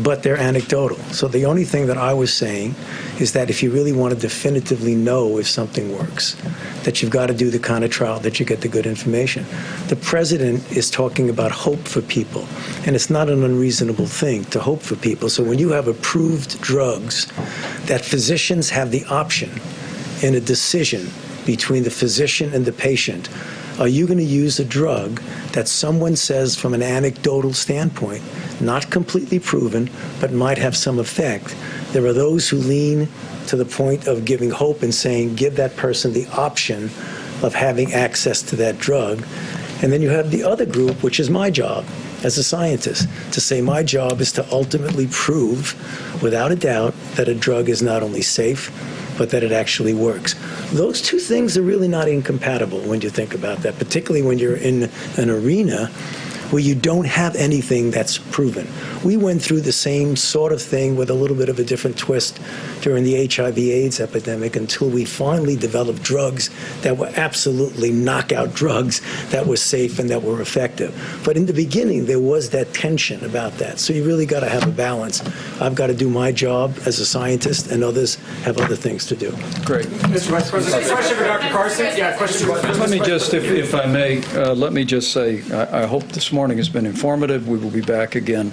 but they're anecdotal. So the only thing that I was saying is that if you really want to definitively know if something works, that you've got to do the kind of trial that you get the good information. The president is talking about hope for people, and it's not an unreasonable thing to hope for people. So when you have approved drugs that physicians have the option in a decision between the physician and the patient, are you going to use a drug that someone says from an anecdotal standpoint, not completely proven, but might have some effect? There are those who lean to the point of giving hope and saying, give that person the option of having access to that drug. And then you have the other group, which is my job as a scientist, to say my job is to ultimately prove, without a doubt, that a drug is not only safe, but that it actually works. Those two things are really not incompatible when you think about that, particularly when you're in an arena where you don't have anything that's proven. We went through the same sort of thing with a little bit of a different twist during the HIV/AIDS epidemic until we finally developed drugs that were absolutely knockout drugs that were safe and that were effective. But in the beginning, there was that tension about that. So you really got to have a balance. I've got to do my job as a scientist, and others have other things to do. Great. Mr. Vice President, question for Dr. Carson? Yeah, question for Let me just, if I may, let me just say, I hope this morning has been informative. We will be back again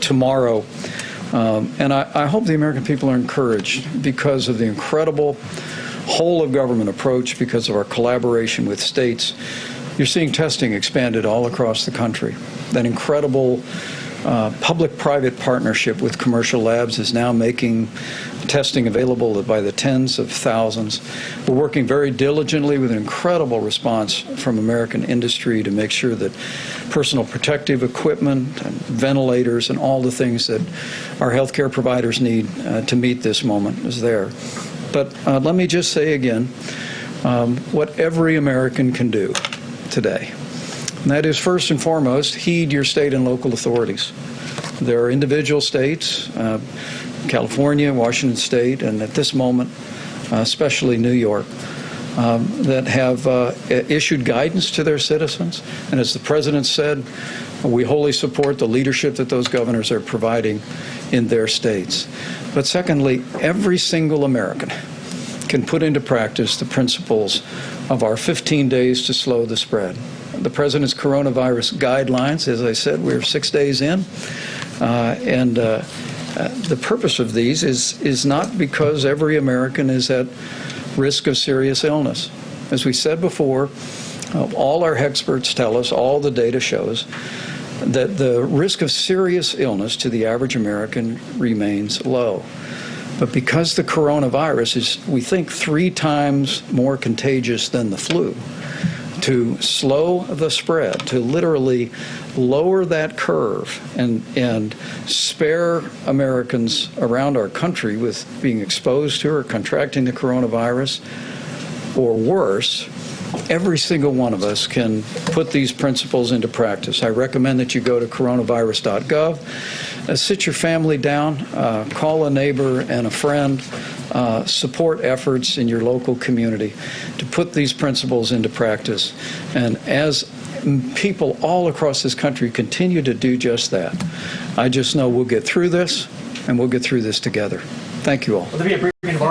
tomorrow. And I hope the American people are encouraged because of the incredible whole-of-government approach, because of our collaboration with states. You're seeing testing expanded all across the country. That incredible public-private partnership with commercial labs is now making testing available by the tens of thousands. We're working very diligently with an incredible response from American industry to make sure that personal protective equipment and ventilators and all the things that our healthcare providers need to meet this moment is there. But let me just say again what every American can do today. And that is, first and foremost, heed your state and local authorities. There are individual states, California, Washington State, and at this moment, especially New York, that have issued guidance to their citizens. And as the President said, we wholly support the leadership that those governors are providing in their states. But secondly, every single American can put into practice the principles of our 15 days to slow the spread. The President's coronavirus guidelines, as I said, we're 6 days in, and the purpose of these is not because every American is at risk of serious illness. As we said before, all our experts tell us, all the data shows, that the risk of serious illness to the average American remains low. But because the coronavirus is, we think, 3 times more contagious than the flu, to slow the spread, to literally lower that curve and spare Americans around our country with being exposed to or contracting the coronavirus, or worse, every single one of us can put these principles into practice. I recommend that you go to coronavirus.gov, sit your family down, call a neighbor and a friend, support efforts in your local community to put these principles into practice. And as people all across this country continue to do just that, I just know we'll get through this, and we'll get through this together. Thank you all.